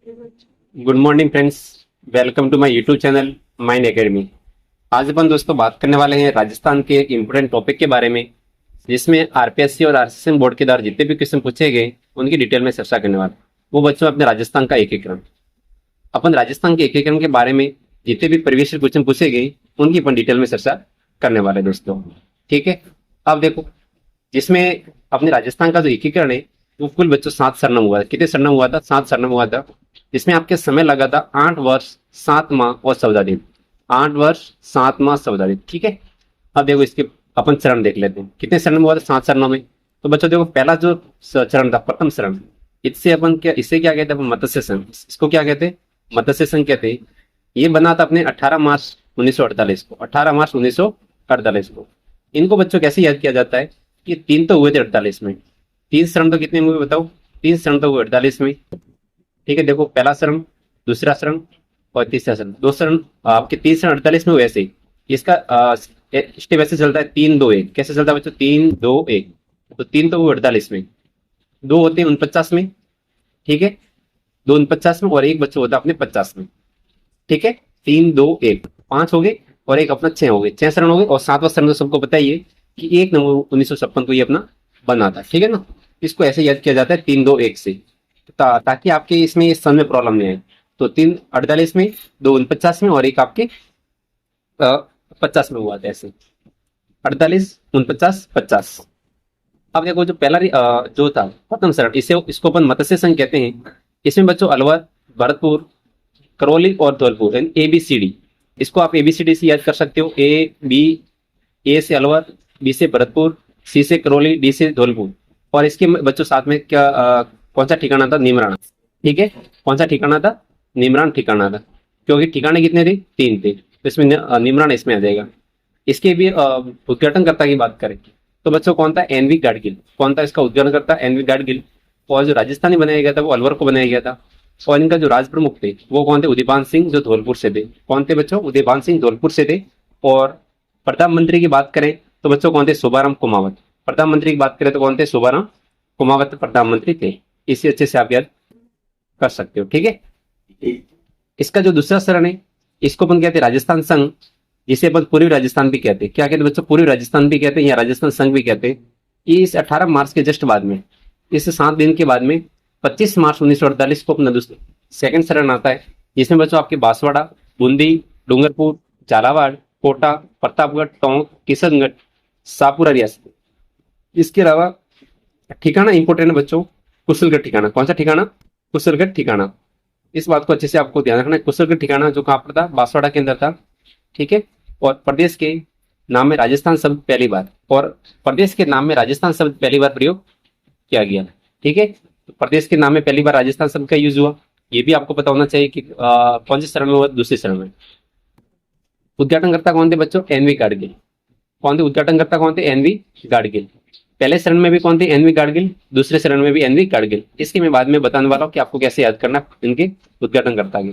Good morning friends. Welcome to my YouTube channel Mind Academy. आज अपन दोस्तों बात करने वाले हैं राजस्थान के एक इम्पोर्टेंट टॉपिक के बारे में, जिसमें आरपीएससी और आरसीएम बोर्ड के द्वारा जितने भी क्वेश्चन पूछे गए उनकी डिटेल में चर्चा करने वाले। वो बच्चों अपने राजस्थान का एकीकरण। अपन राजस्थान के एकीकरण के बारे में जितने भी प्रीवियस क्वेश्चन पूछे गए उनकी अपन डिटेल में चर्चा करने वाले दोस्तों। ठीक है, अब देखो, जिसमें अपने राजस्थान का जो एकीकरण है वो कुल बच्चों 7 सरनाम हुआ था। कितने सरनाम हुआ था? 7 सरनाम हुआ था। जिसमें आपके समय लगा था 8 वर्ष 7 माह और 14 दिन। 8 वर्ष 7 माह 14 दिन। ठीक है, अब देखो इसके अपन चरण देख लेते हैं। कितने चरण हुआ था? 7 चरणों में। तो बच्चों देखो, पहला जो चरण था, प्रथम चरण, इससे अपन क्या, इसे क्या कहते हैं? अपन मत्स्य संघ। इसको क्या कहते हैं? मत्स्य संघ कहते हैं। ये बना था अपने 18 मार्च 1948 को। 18 मार्च 1948 को। इनको बच्चों कैसे याद किया जाता है? ये 3 तो हुए थे 48 में। 3 शरण तो कितने हुए बताओ? 3 शरण तो हुए 48 में। ठीक है, देखो, पहला शरण, दूसरा शरण और तीसरा शरण। 2 शरण आपके 3 शरण 48 में हुए। ऐसे ही इसका स्टेप ऐसे चलता है 3-2-1। कैसे चलता है बच्चों? 3-2-1। तो 3 तो हुए 48 में, 2 होते हैं 49 में। ठीक है, 2 49 में और एक बच्चों होता है अपने 50 में। ठीक है, 3-2-1, 5 हो गए और एक अपना 6 हो गए। 6 शरण हो गए। और 7वां शरण तो सबको पता ही है कि 1 नवंबर 1956 को ये अपना बना था। ठीक है ना, इसको ऐसे याद किया जाता है 3-2-1 से, ताकि आपके इसमें इस सन में प्रॉब्लम नहीं आए। तो 3 48 में, 2 49 में और एक आपके 50 में हुआ था। ऐसे 48 49 50। अब देखो, जो पहला जो था प्रथम शरण, इसे इसको अपन मत्स्य संघ कहते हैं। इसमें बच्चों अलवर, भरतपुर, करौली और धौलपुर, ABCD। इसको आप ABCD से याद कर सकते हो। ए से अलवर, बी से भरतपुर, सी से करौली, डी से धौलपुर। और इसके बच्चों साथ में क्या कौन सा ठिकाना था? निमराना। ठीक है, कौन सा ठिकाना था? निमरान ठिकाना था। क्योंकि ठिकाने कितने थे? 3 थे, तो इसमें निमरान इसमें आ जाएगा। इसके भी उद्घाटनकर्ता की बात करें तो बच्चों कौन था? NV गाडगिल। कौन था इसका उद्घाटनकर्ता? NV गाडगिल। और जो राजस्थानी बनाया गया था वो अलवर को बनाया गया था। और इनका जो राज प्रमुख थे वो कौन थे? उदयभान सिंह, जो धौलपुर से थे। कौन थे बच्चों? उदयभान सिंह धौलपुर से थे। और प्रधानमंत्री की बात करें तो बच्चों कौन थे? शोभाराम कुमावत। प्रधानमंत्री की बात करें तो कौन थे? शोभाराम कुमावत प्रधानमंत्री थे। इसे अच्छे से आप याद कर सकते हो। ठीक है, इसका जो दूसरा चरण है इसको अपन कहते हैं राजस्थान संघ, जिसे अपन पूर्वी राजस्थान भी कहते हैं। क्या कहते हैं बच्चों? पूर्वी राजस्थान भी कहते हैं या राजस्थान संघ भी कहते हैं। ये इस 18 मार्च के जस्ट बाद में, इस 7 दिन के बाद में 25 मार्च 1948 को अपना सेकंड चरण आता है, जिसमें बच्चों आपके बांसवाड़ा, बूंदी, डूंगरपुर, झालावाड़, कोटा, प्रतापगढ़, टोंक, किशनगढ़, शाहपुरा रियासत। इसके अलावा ठिकाना इंपोर्टेंट है बच्चों, कुशलगढ़ ठिकाना। कौन सा ठिकाना? कुशलगढ़ ठिकाना। इस बात को अच्छे से आपको ध्यान रखना है। कुशलगढ़ ठिकाना जो कहाँ पर था? बांसवाड़ा के अंदर था। ठीक है, और प्रदेश के नाम में राजस्थान शब्द पहली बार, और प्रदेश के नाम में राजस्थान शब्द पहली बार प्रयोग किया गया। ठीक है, तो प्रदेश के नाम में पहली बार राजस्थान शब्द का यूज हुआ। ये भी आपको पता होना चाहिए कि कौन से चरण में हुआ? दूसरे चरण में। उद्घाटनकर्ता कौन थे बच्चों? NV गाडगिल। कौन थे उद्घाटनकर्ता? कौन थे? NV गाडगिल। पहले चरण में भी कौन थे? NV गाडगिल। दूसरे चरण में भी NV गाडगिल। इसकी मैं बाद में बताने वाला हूँ कि आपको कैसे याद करना इनके उद्घाटनकर्ता के।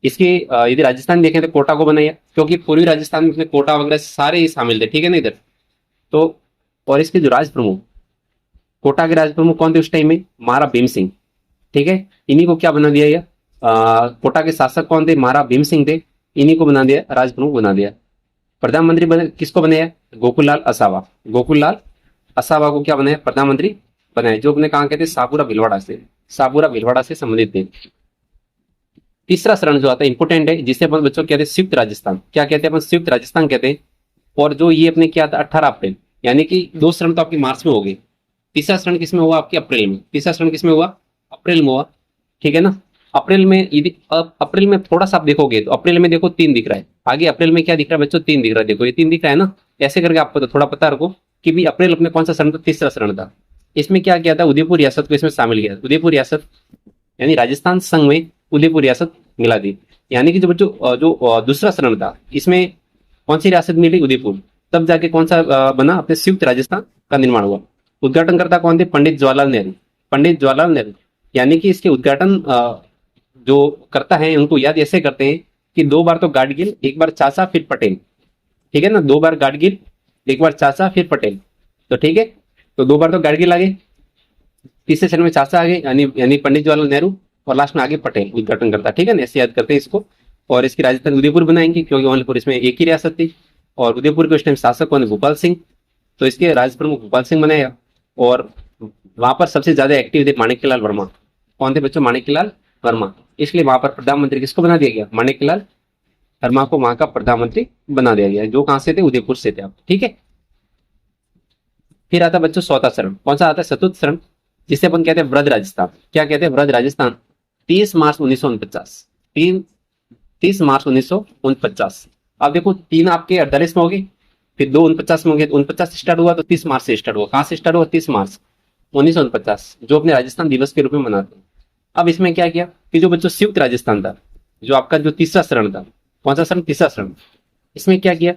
इसकी यदि राजस्थान देखें तो कोटा को बनाया, क्योंकि पूर्वी राजस्थान में कोटा वगैरह सारे ही शामिल थे। ठीक है ना इधर तो। और इसके जो राज प्रमुख, कोटा के राज प्रमुख कौन थे उस टाइम में? महाराणा भीम सिंह। ठीक है, इन्हीं को क्या बना दिया? ये कोटा के शासक कौन थे? महाराणा भीम सिंह थे। इन्हीं को बना दिया, राज प्रमुख बना दिया। प्रधानमंत्री किसको बनाया? गोकुललाल असावा। गोकुललाल असावा को क्या बनाया? प्रधानमंत्री बनाया, जो अपने कहा कहते? शाहपुरा भीलवाड़ा से संबंधित थे। तीसरा चरण जो आता है इंपोर्टेंट है, जिसे अपन बच्चों कहते हैं संयुक्त राजस्थान। क्या कहते हैं अपन? संयुक्त राजस्थान कहते हैं। और जो ये अपने क्या था? 18 अप्रैल, यानी कि 2 चरण तो आपकी मार्च में हो गए। तीसरा चरण किसमें हुआ? आपके अप्रैल में। तीसरा चरण किसमें हुआ? अप्रैल में हुआ। ठीक है ना, अप्रैल में। यदि अप्रैल में थोड़ा सा आप देखोगे तो अप्रैल में देखो 3 दिख रहा है। आगे अप्रैल में क्या दिख रहा है बच्चों? 3 दिख रहा है। देखो ये 3 दिख रहा है ना। ऐसे करके आपको तो थोड़ा पता रखो कि भी अप्रैल अपने कौन सा चरण था? तीसरा चरण था। इसमें क्या किया था? उदयपुर रियासत को इसमें शामिल किया। उदयपुर रियासत यानी राजस्थान संघ में उदयपुर रियासत मिला दी। यानी कि जो बच्चों जो दूसरा चरण था इसमें कौन सी रियासत मिली? उदयपुर। तब जाके कौन सा बना? अपने संयुक्त राजस्थान का निर्माण हुआ। उद्घाटनकर्ता कौन थे? पंडित जवाहरलाल नेहरू। पंडित जवाहरलाल नेहरू। यानी कि इसके उद्घाटन जो करता है उनको याद ऐसे करते हैं कि 2 बार तो गाडगिल, 1 बार चाचा, फिर पटेल। ठीक है ना, 2 बार गाडगिल, 1 बार चाचा, फिर पटेल। तो ठीक है, तो 2 बार तो गाडगिल आ गए, तीसरे चरण में चाचा आ गए, यानी पंडित जवाहरलाल नेहरू। और लास्ट में आगे पटेल उद्घाटन करता। ठीक है ना, ऐसे याद करते हैं इसको। और इसकी राजधानी उदयपुर बनाएंगे क्योंकि ओनलीपुर इसमें एक ही रियासत थी। और उदयपुर के उस टाइम शासक कौन है? भोपाल सिंह। तो इसके राज प्रमुख भोपाल सिंह बनाया। और वहां पर सबसे ज्यादा एक्टिव थे माणिक्यलाल वर्मा। कौन थे बच्चों? माणिक्यलाल वर्मा। इसलिए वहां पर प्रधानमंत्री किसको बना दिया गया? माणिक्यलाल वर्मा को वहां का प्रधानमंत्री बना दिया गया, जो कहां से थे? उदयपुर से थे आप। ठीक है। फिर आता बच्चों चौथा शरण। कौन सा आता है? चतुर्थ शरण, जिसे अपन कहते हैं ब्रज राजस्थान। क्या कहते हैं? ब्रज राजस्थान। 30 मार्च 1949। 30 मार्च 1949। अब देखो 3 आपके 48 में हो गए, फिर 2 49 में हो गए। 49 स्टार्ट हुआ तो 30 मार्च से स्टार्ट हुआ। कहां से स्टार्ट हुआ? 30 मार्च 1949, जो अपने राजस्थान दिवस के रूप में मनाते हैं। अब इसमें क्या किया कि जो बच्चों संयुक्त राजस्थान था, जो आपका जो तीसरा शरण था। कौन सा शरण? तीसरा शरण। इसमें क्या किया?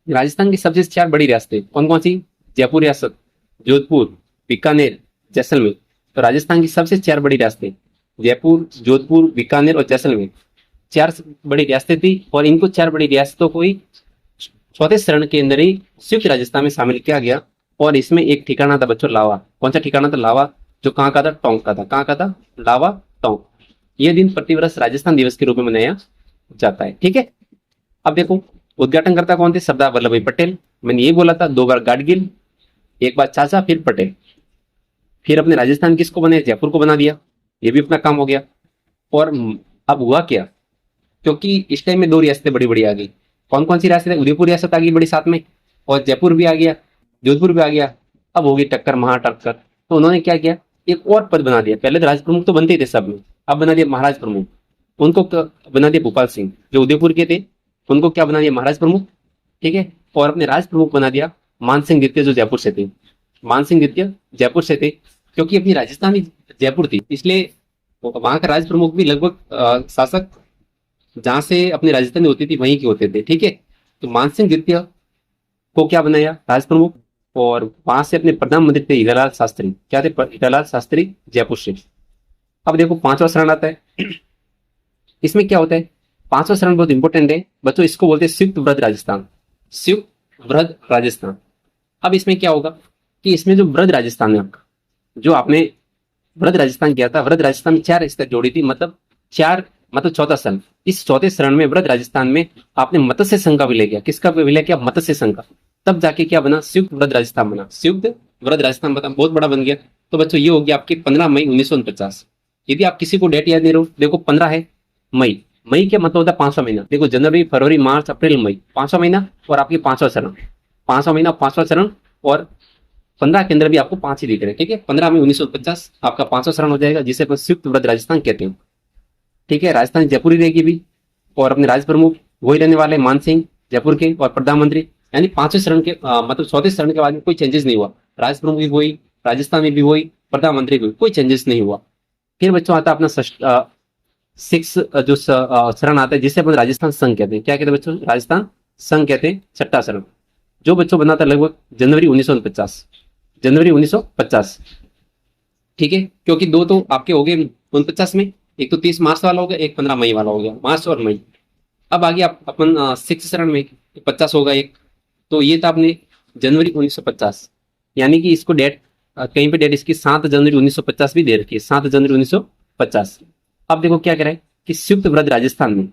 राजस्थान की सबसे 4 बड़ी रियासतें कौन कौन सी? जयपुर रियासत, जोधपुर, बीकानेर, जैसलमेर। तो राजस्थान की सबसे 4 बड़ी रियासतें जयपुर, जोधपुर, बीकानेर और जैसलमेर, 4 बड़ी रियासतें थी। और इनको 4 बड़ी रियासतों को ही चौथे शरण के अंदर ही संयुक्त राजस्थान में शामिल किया गया। और इसमें एक ठिकाना था बच्चों, लावा। कौन सा ठिकाना था? लावा। जो कहाँ का था? टोंक का था। कहाँ का था? लावा, टोंक। यह दिन प्रतिवर्ष राजस्थान दिवस के रूप में मनाया जाता है। ठीक है। अब देखो उद्घाटन करता कौन थे? सरदार वल्लभ भाई पटेल। मैंने ये बोला था 2 बार गाडगिल, 1 बार चाचा, फिर पटेल। फिर अपने राजस्थान किसको बनाया? जयपुर को बना दिया। ये भी अपना काम हो गया। और अब हुआ क्या? क्योंकि इस टाइम में 2 रियासतें बड़ी बड़ी आ गई। कौन कौन सी रियासत है? उदयपुर रियासत आ गई बड़ी साथ में, और जयपुर भी आ गया, जोधपुर भी आ गया। अब होगी टक्कर, महा टक्कर। तो उन्होंने क्या किया? एक और पद बना दिया। पहले तो राज प्रमुख तो बनते ही थे सब में, अब बना दिया महाराज प्रमुख। उनको बना दिया भोपाल सिंह, जो उदयपुर के थे, उनको क्या बना दिया? महाराज प्रमुख। ठीक है। और अपने राज प्रमुख बना दिया मान सिंह द्वितीय, जो जयपुर से थे। मान सिंह द्वितीय जयपुर से थे, क्योंकि अपनी राजस्थान ही जयपुर थी, इसलिए वहां का राज प्रमुख भी लगभग शासक जहां से अपनी राजधानी होती थी वहीं के होते थे। ठीक है। तो मानसिंह द्वितीय को क्या बनाया? राज प्रमुख। और वहां से अपने प्रधानमंत्री थे हीरालाल शास्त्री। क्या थे? हीरालाल शास्त्री, जयपुर से। अब देखो 5वां शरण आता है। इसमें क्या होता है? 5वां शरण बहुत इंपॉर्टेंट है बच्चों, इसको बोलते हैं संयुक्त वृहद राजस्थान। संयुक्त वृहद राजस्थान। अब इसमें क्या होगा कि इसमें जो वृहद राजस्थान है आपका, जो आपने वृहद राजस्थान किया था, वृहद राजस्थान में 4 रियासतें जोड़ी थी, मतलब 4, मतलब चौथा शरण। इस चौथे शरण में वृहद राजस्थान में आपने मत्स्य संघ का विलय किया। किसका विलय किया? मत्स्य संघ का। तब जाके क्या बना? संयुक्त वृहद राजस्थान बना। संयुक्त वृहद राजस्थान बना, बहुत बड़ा बन गया। तो बच्चों ये हो गया आपकी 15 मई 1949। यदि आप किसी को डेट याद नहीं रहो, देखो 15 है मई। मई क्या मतलब होता है? 5वां महीना। देखो जनवरी, फरवरी, मार्च, अप्रैल, मई, 5वां महीना। और आपकी 5वां शरण, 5वां महीना, 5वां शरण। और 15 के अंदर भी आपको 5 ही दिख रहे हैं। ठीक है। 15 मई 1949 आपका 5वां शरण हो जाएगा, जिसे अपन संयुक्त वृहद राजस्थान कहते हैं। ठीक है। राजस्थान जयपुर ही रहेगी भी, और अपने राज प्रमुख वही रहने वाले मान सिंह जयपुर के, और प्रधानमंत्री यानी 5वें शरण के मतलब 4थे शरण के बाद में कोई चेंजेस नहीं हुआ। राज प्रमुख भी वही, राजस्थान में भी वही, प्रधानमंत्री भी कोई चेंजेस नहीं हुआ। फिर बच्चों आता है अपना 6 जो शरण आता है, जिसे अपन राजस्थान संघ कहते हैं। क्या कहते हैं बच्चों? राजस्थान संघ कहते हैं। 6ठा शरण, जो बच्चों बना था लगभग जनवरी 1949। जनवरी 1950। ठीक है। क्योंकि 2 तो आपके हो गए 49 में, एक तो 30 मार्च वाला हो गया, एक 15 मई वाला हो गया, मार्च और मई। अब आगे आप अपन 6 शरण में 50 होगा एक। तो ये था आपने जनवरी 1950, यानी कि इसको डेट कहीं पे डेट इसकी 7 जनवरी 1950 भी दे रखी है, 7 जनवरी 1950। अब देखो क्या कह रहा है कि संयुक्त वृहद राजस्थान में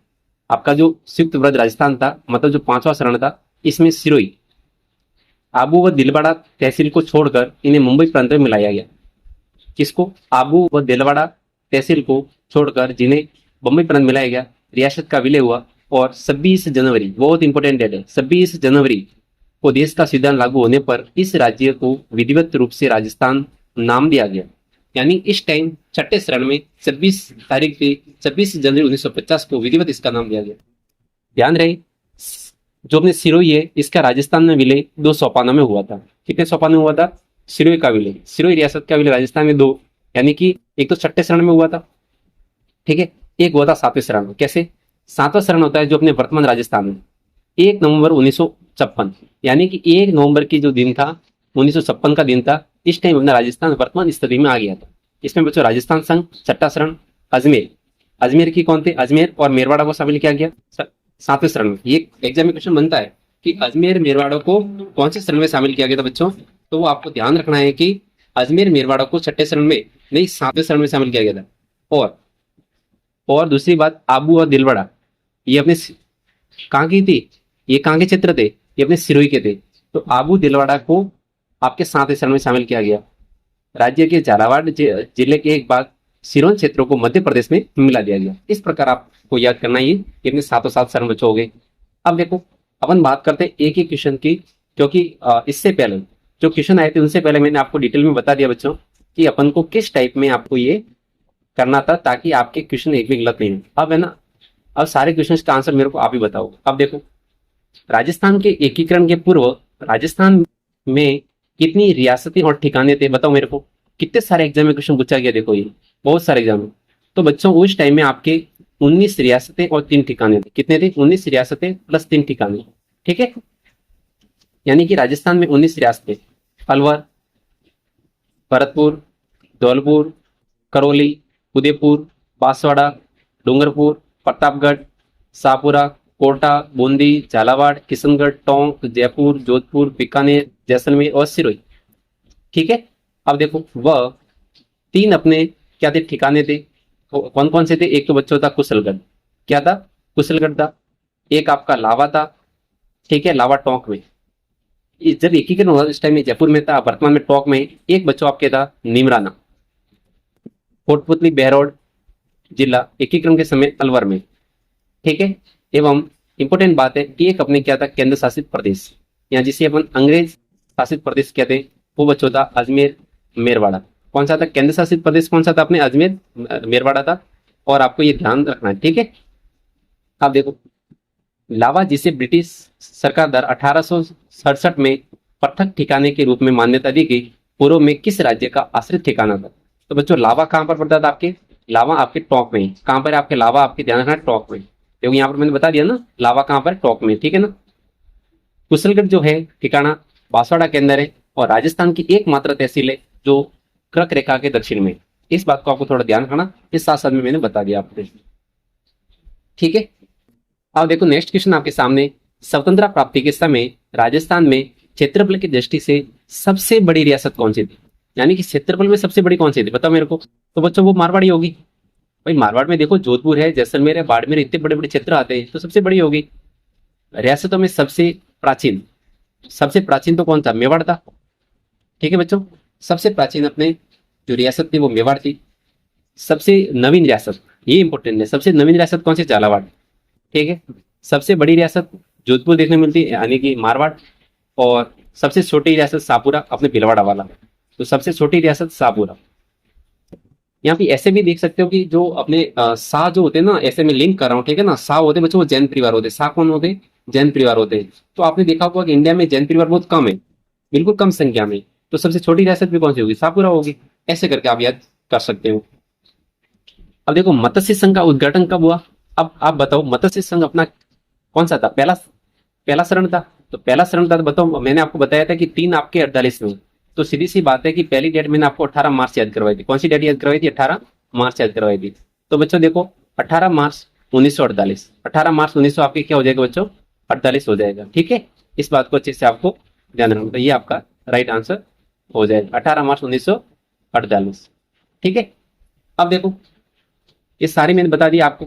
आपका जो संयुक्त वृहद राजस्थान था, मतलब जो 5वां शरण था, इसमें सिरोही, आबू व दिलवाड़ा तहसील को छोड़कर इन्हें मुंबई प्रांत में मिलाया गया। किसको? आबू व दिलवाड़ा तहसील को छोड़कर जिन्हें बम्बई प्रांत मिलाया गया, रियासत का विलय हुआ। और 26 जनवरी, बहुत इंपॉर्टेंट डेट है, 26 जनवरी को देश का संविधान लागू होने पर इस राज्य को विधिवत रूप से राजस्थान नाम दिया गया। यानी इस टाइम 6ठे शरण में 26 जनवरी 1950 को विधिवत इसका नाम दिया गया। ध्यान रहे, जो अपने सिरोही है, इसका राजस्थान में विलय 2 सोपानों में हुआ था। कितने सोपानों में हुआ था? सिरोही का विलय, सिरोही रियासत का विलय राजस्थान में 2, यानी कि एक तो 6ठे शरण में हुआ था। ठीक है। एक हुआ था 7वें शरण में। कैसे? 7वां शरण होता है जो अपने वर्तमान राजस्थान में 1 नवंबर 1956, यानी कि 1 नवंबर की जो दिन था 1956 का दिन था, इस टाइम अपना राजस्थान वर्तमान स्थिति में आ गया था। इसमें बच्चों राजस्थान संघ, 6ठा शरण, अजमेर, अजमेर की कौन थे? अजमेर और मेरवाड़ा को शामिल किया गया 7वें शरण में। ये एग्जाम में क्वेश्चन बनता है कि अजमेर मेरवाड़ा को कौन से शरण में शामिल किया गया था बच्चों? तो वो आपको ध्यान रखना है कि अजमेर मेरवाड़ा को 6ठे शरण में नहीं, 7वें शरण में शामिल किया गया था। और दूसरी बात, आबू और दिलवाड़ा, ये अपने कहाँ की थी, ये कहाँ के क्षेत्र थे, ये अपने सिरोही के थे। तो आबू दिलवाड़ा को आपके 7वें चरण में शामिल किया गया। राज्य के झालावाड़ जिले के एक भाग सिरोंज क्षेत्रों को मध्य प्रदेश में मिला दिया गया। इस प्रकार आपको याद करना ही, ये अपने 7 चरण बच्चों हो गए। अब देखो, अपन बात करते हैं एक ही क्वेश्चन की, क्योंकि इससे पहले जो क्वेश्चन आए थे उनसे पहले मैंने आपको डिटेल में बता दिया बच्चों कि अपन को किस टाइप में आपको ये करना था, ताकि आपके क्वेश्चन एक भी गलत नहीं हो। अब है ना, अब सारे क्वेश्चन का आंसर मेरे को आप ही बताओ। अब देखो, राजस्थान के एकीकरण के पूर्व राजस्थान में कितनी रियासतें और ठिकाने थे, बताओ मेरे को। कितने सारे एग्जाम में क्वेश्चन पूछा गया, देखो ये बहुत सारे एग्जाम में। तो बच्चों उस टाइम में आपके 19 रियासतें और 3 ठिकाने थे। कितने थे? 19 रियासतें प्लस 3 ठिकाने। ठीक है, यानी कि राजस्थान में 19 रियासतें, अलवर, भरतपुर, धौलपुर, करौली, उदयपुर, बांसवाड़ा, डूंगरपुर, प्रतापगढ़, शाहपुरा, कोटा, बूंदी, झालावाड़, किशनगढ़, टोंक, जयपुर, जोधपुर, बीकानेर, जैसलमेर और सिरोही। ठीक है, अब देखो वह 3 अपने क्या थे, ठिकाने थे। कौन कौन से थे? एक तो बच्चों था कुशलगढ़, क्या था? कुशलगढ़ था। एक आपका लावा था, ठीक है, लावा टोंक में। जब एकीकरण हुआ इस टाइम में जयपुर में था, वर्तमान में टोंक में। एक बच्चों आपके था नीमराना। कोटपुतली बहरौड़ जिला एकीकरण के समय अलवर में। ठीक है, एवं इंपोर्टेंट बात है कि एक अपने क्या था, केंद्र शासित प्रदेश, या जिसे अपन अंग्रेज शासित प्रदेश कहते हैं, वो बच्चों था अजमेर मेरवाड़ा। कौन सा था केंद्र शासित प्रदेश? कौन सा था? अपने अजमेर मेरवाड़ा था। और आपको ये ध्यान रखना है, ठीक है। आप देखो, लावा जिसे ब्रिटिश सरकार द्वारा 1867 में पृथक ठिकाने के रूप में मान्यता दी गई, पूर्व में किस राज्य का आश्रित ठिकाना था? तो बच्चों लावा कहां पर पड़ता था आपके? लावा आपके टोंक में। कहां पर आपके लावा? आपके ध्यान रखना, टोंक में। क्योंकि यहाँ पर मैंने बता दिया ना, लावा कहां पर? टोंक में, ठीक है ना। कुशलगढ़ जो है ठिकाना बांसवाड़ा के अंदर है, और राजस्थान की एकमात्र तहसील है जो कर्क रेखा के दक्षिण में। इस बात को आपको थोड़ा ध्यान रखना, इस साथ साथ में मैंने बता दिया आपको, ठीक है। अब देखो नेक्स्ट क्वेश्चन आपके सामने, स्वतंत्रता प्राप्ति के समय राजस्थान में क्षेत्रफल की दृष्टि से सबसे बड़ी रियासत कौन सी थी? यानी कि क्षेत्रफल में सबसे बड़ी कौन सी थी, बताओ मेरे को। तो बच्चों वो मारवाड़ी होगी। भाई मारवाड़ में देखो, जोधपुर है, जैसलमेर है, बाड़मेर, इतने बड़े बड़े क्षेत्र आते हैं, तो सबसे बड़ी होगी। रियासतों में सबसे प्राचीन तो कौन था? मेवाड़ था। ठीक है बच्चों, सबसे प्राचीन अपने जो रियासत थी वो मेवाड़ थी। सबसे नवीन रियासत, ये इंपॉर्टेंट है, सबसे नवीन रियासत कौन सी? झालावाड़। ठीक है, सबसे बड़ी रियासत जोधपुर देखने मिलती है, यानी कि मारवाड़। और सबसे छोटी रियासत शाहपुरा, अपने भिलवाड़ा वाला। तो सबसे छोटी रियासत शाहपुरा। यहाँ पे ऐसे भी देख सकते हो कि जो अपने शाह जो होते हैं ना, ऐसे में लिंक कर रहा हूँ, ठीक है ना। शाह होते बच्चों वो जैन परिवार होते। शाह कौन होते? जैन परिवार होते हैं। तो आपने देखा होगा कि इंडिया में जैन परिवार बहुत कम है, बिल्कुल कम संख्या में। तो सबसे छोटी रियासत भी कौन सी होगी? शाहपुरा होगी। ऐसे करके आप याद कर सकते हो। अब देखो मत्स्य संघ का उद्घाटन कब हुआ? अब आप बताओ, मत्स्य संघ अपना कौन सा था? पहला शरण था। तो पहला शरण था, तो बताओ, मैंने आपको बताया था कि 3 आपके 48 में। तो सीधी सी बात है कि पहली डेट मैंने आपको 18 मार्च याद करवाई थी। कौन सी डेट याद करवाई थी? 18 मार्च याद करवाई थी। तो बच्चों देखो, 18 मार्च 1948, 18 मार्च 1900 आपके क्या हो जाएगा बच्चों? 48 हो जाएगा। ठीक है, इस बात को अच्छे से आपको ध्यान रखना, ये आपका राइट आंसर हो जाएगा, 18 मार्च 1948। ठीक है, अब देखो ये सारी मैंने बता दिया आपको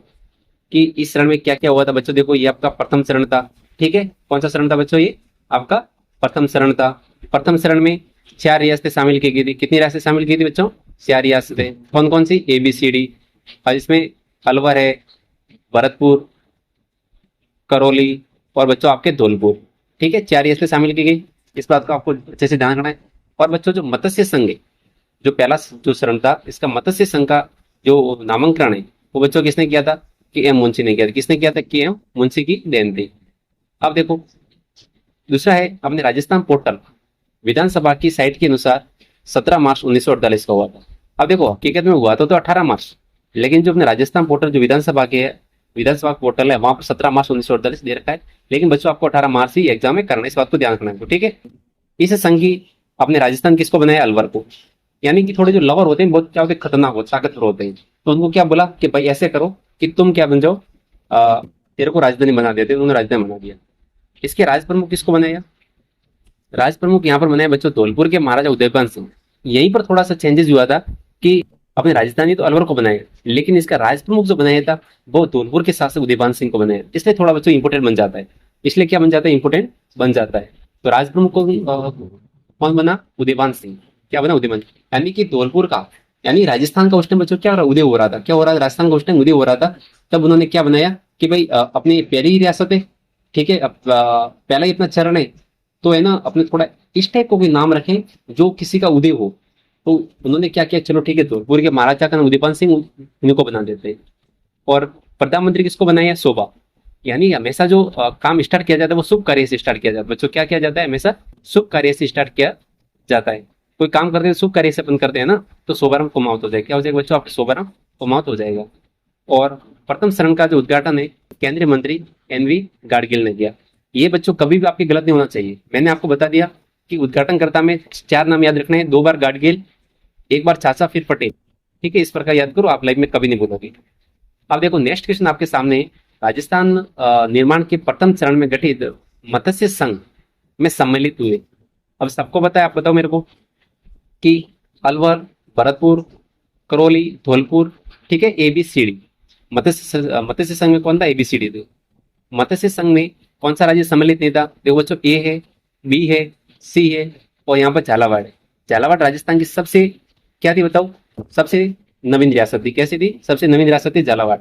कि इस चरण में क्या क्या हुआ था बच्चों। देखो ये आपका प्रथम चरण था। ठीक है, कौन सा चरण था बच्चों? ये आपका प्रथम चरण था। प्रथम चरण में 4 रियासतें शामिल की गई थी। कितनी रियासतें शामिल की थी बच्चों? 4 रियासतें। कौन कौन सी? ABCD। और इसमें अलवर है, भरतपुर, करौली और बच्चों आपके धौलपुर। ठीक है, 4 रियासतें शामिल की गई। इस बात को आपको अच्छे से ध्यान रखना है। और बच्चों जो मत्स्य संघ है, जो पहला जो चरण था, इसका मत्स्य संघ का जो नामांकन है वो बच्चों किसने किया था? KM मुंशी ने किया था। किसने किया था? KM मुंशी की देन थी। अब देखो दूसरा है अपने राजस्थान पोर्टल, विधानसभा की साइट के अनुसार 17 मार्च 1948 का हुआ था। अब देखो हकीकत में हुआ तो 18 मार्च, लेकिन जो अपने राजस्थान पोर्टल जो विधानसभा के है, विधानसभा पोर्टल है, वहां पर 17 मार्च 1948 दे रखा है। लेकिन बच्चों आपको 18 मार्च ही एग्जाम में करना है, इस बात को ध्यान रखना है। ठीक है, इस संघ की अपने राजस्थान किसको बनाया? अलवर को। यानी कि थोड़े जो लवर होते हैं बहुत क्या होते हैं, खतरनाक होते, ताकतवर होते हैं। तो उनको क्या बोला कि भाई ऐसे करो कि तुम क्या बन जाओ, तेरे को राजधानी बना देते। उन्होंने राजधानी बना दिया। इसके राज प्रमुख किसको बनाया? राज प्रमुख यहाँ पर बनाया बच्चों धौलपुर के महाराजा उदयपान सिंह। यहीं पर थोड़ा सा चेंजेस हुआ था कि अपनी राजधानी तो अलवर को बनाया, लेकिन इसका राज प्रमुख जो बनाया था वो धौलपुर के शासक उदयभान सिंह को बनाया, इसलिए थोड़ा बच्चों इंपोर्टेंट बन जाता है। इसलिए क्या बन जाता है, इंपोर्टेंट बन जाता है। तो राज प्रमुख को कौन बना, उदयभान सिंह। क्या बना, उदयभान। यानी कि धौलपुर का, यानी राजस्थान का उस टाइम बच्चों क्या हो रहा, उदय हो रहा था। क्या हो रहा था, राजस्थान का उस टाइम उदय हो रहा था। तब उन्होंने क्या बनाया कि भाई अपनी पहली ही रियासत है, ठीक है, अब पहला ही अपना चरण है, तो है ना, अपने थोड़ा इस टाइप को भी नाम रखें जो किसी का उदय हो। तो उन्होंने क्या किया, चलो ठीक है, धौलपुर के महाराजा का नाम उदयपाल सिंह, इनको बना देते हैं। और प्रधानमंत्री किसको बनाया, शोभा। यानी हमेशा जो काम स्टार्ट किया जाता है वो शुभ कार्य से स्टार्ट किया जाता है। बच्चों क्या किया जाता है, हमेशा शुभ कार्य से स्टार्ट किया जाता है। कोई काम करते हैं शुभ कार्य से अपन करते हैं ना, तो शुभारंभ कुमाऊत हो जाएगा। क्या हो जाएगा बच्चों, आपका शुभारंभ कुमाऊत हो जाएगा। और प्रथम शरण का जो उद्घाटन है केंद्रीय मंत्री एनवी गाडगिल ने किया। ये बच्चों कभी भी आपके गलत नहीं होना चाहिए। मैंने आपको बता दिया कि उद्घाटनकर्ता में 4 नाम याद रखने हैं, 2 बार गाडगिल, एक बार चाचा, फिर पटेल। ठीक है, इस प्रकार याद करो, आप लाइफ में कभी नहीं भूलोगे। अब देखो नेक्स्ट क्वेश्चन आपके सामने, राजस्थान निर्माण के प्रथम चरण में गठित मत्स्य संघ में सम्मिलित हुए। अब सबको बताया, आप बताओ मेरे को कि अलवर, भरतपुर, करौली, धौलपुर, ठीक है, ABCD। मत्स्य संघ में कौन था, ABCD थे। मत्स्य संघ में कौन सा राज्य सम्मिलित नहीं था, देखो बच्चों, A है, B है, C है, और यहाँ पर झालावाड़ है। झालावाड़ राजस्थान की सबसे क्या थी बताओ, सबसे नवीन रियासत थी। कैसी थी, सबसे नवीन रियासत थी झालावाड़।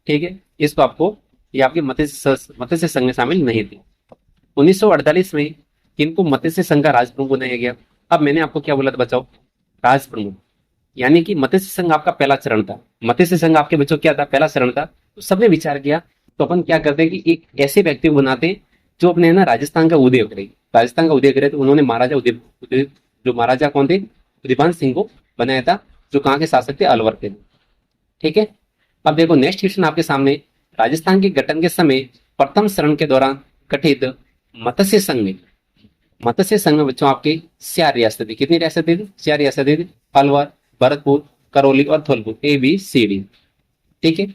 ठीक है, इसको आपको, ये आपके मत्स्य संघ में शामिल नहीं थी। 1948 में किनको मत्स्य संघ का राज प्रमुख बनाया गया। अब मैंने आपको क्या बोला था बचाओ, राज प्रमुख। यानी कि मत्स्य संघ आपका पहला चरण था। मत्स्य संघ आपके बच्चों क्या था, पहला चरण था। तो सबने विचार किया, तो अपन क्या करते हैं कि एक ऐसे व्यक्ति को बनाते हैं जो अपने ना राजस्थान का उदय करे। राजस्थान का उदय करे, तो उन्होंने महाराजा जो महाराजा कौन थे, उदयभान सिंह को बनाया था, जो कहाँ के शासक थे, अलवर के। ठीक है, अब देखो नेक्स्ट क्वेश्चन आपके सामने, राजस्थान के गठन के समय प्रथम चरण के दौरान गठित मत्स्य संघ में, मत्स्य संघ में बच्चों आपके 4 रियासतें थी। कितनी रियासतें थी, 4 रियासतें थी, अलवर, भरतपुर, करौली और धौलपुर, ABCD। ठीक है,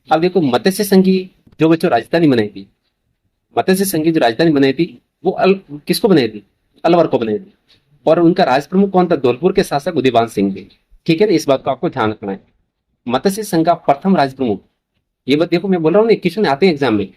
अब देखो मत्स्य संघ की जो बच्चों राजधानी बनाई थी, मत्स्य संघ की जो राजधानी बनाई थी वो किसको बनाई थी, अलवर को बनाई थी। और उनका राज प्रमुख कौन था, धौलपुर के शासक उदयभान सिंह थे। ठीक है ना, इस बात को आपको ध्यान रखना है। मत्स्य संघ का प्रथम राज प्रमुख, ये बात देखो, मैं बोल रहा हूँ ना, क्वेश्चन आते हैं एग्जाम में,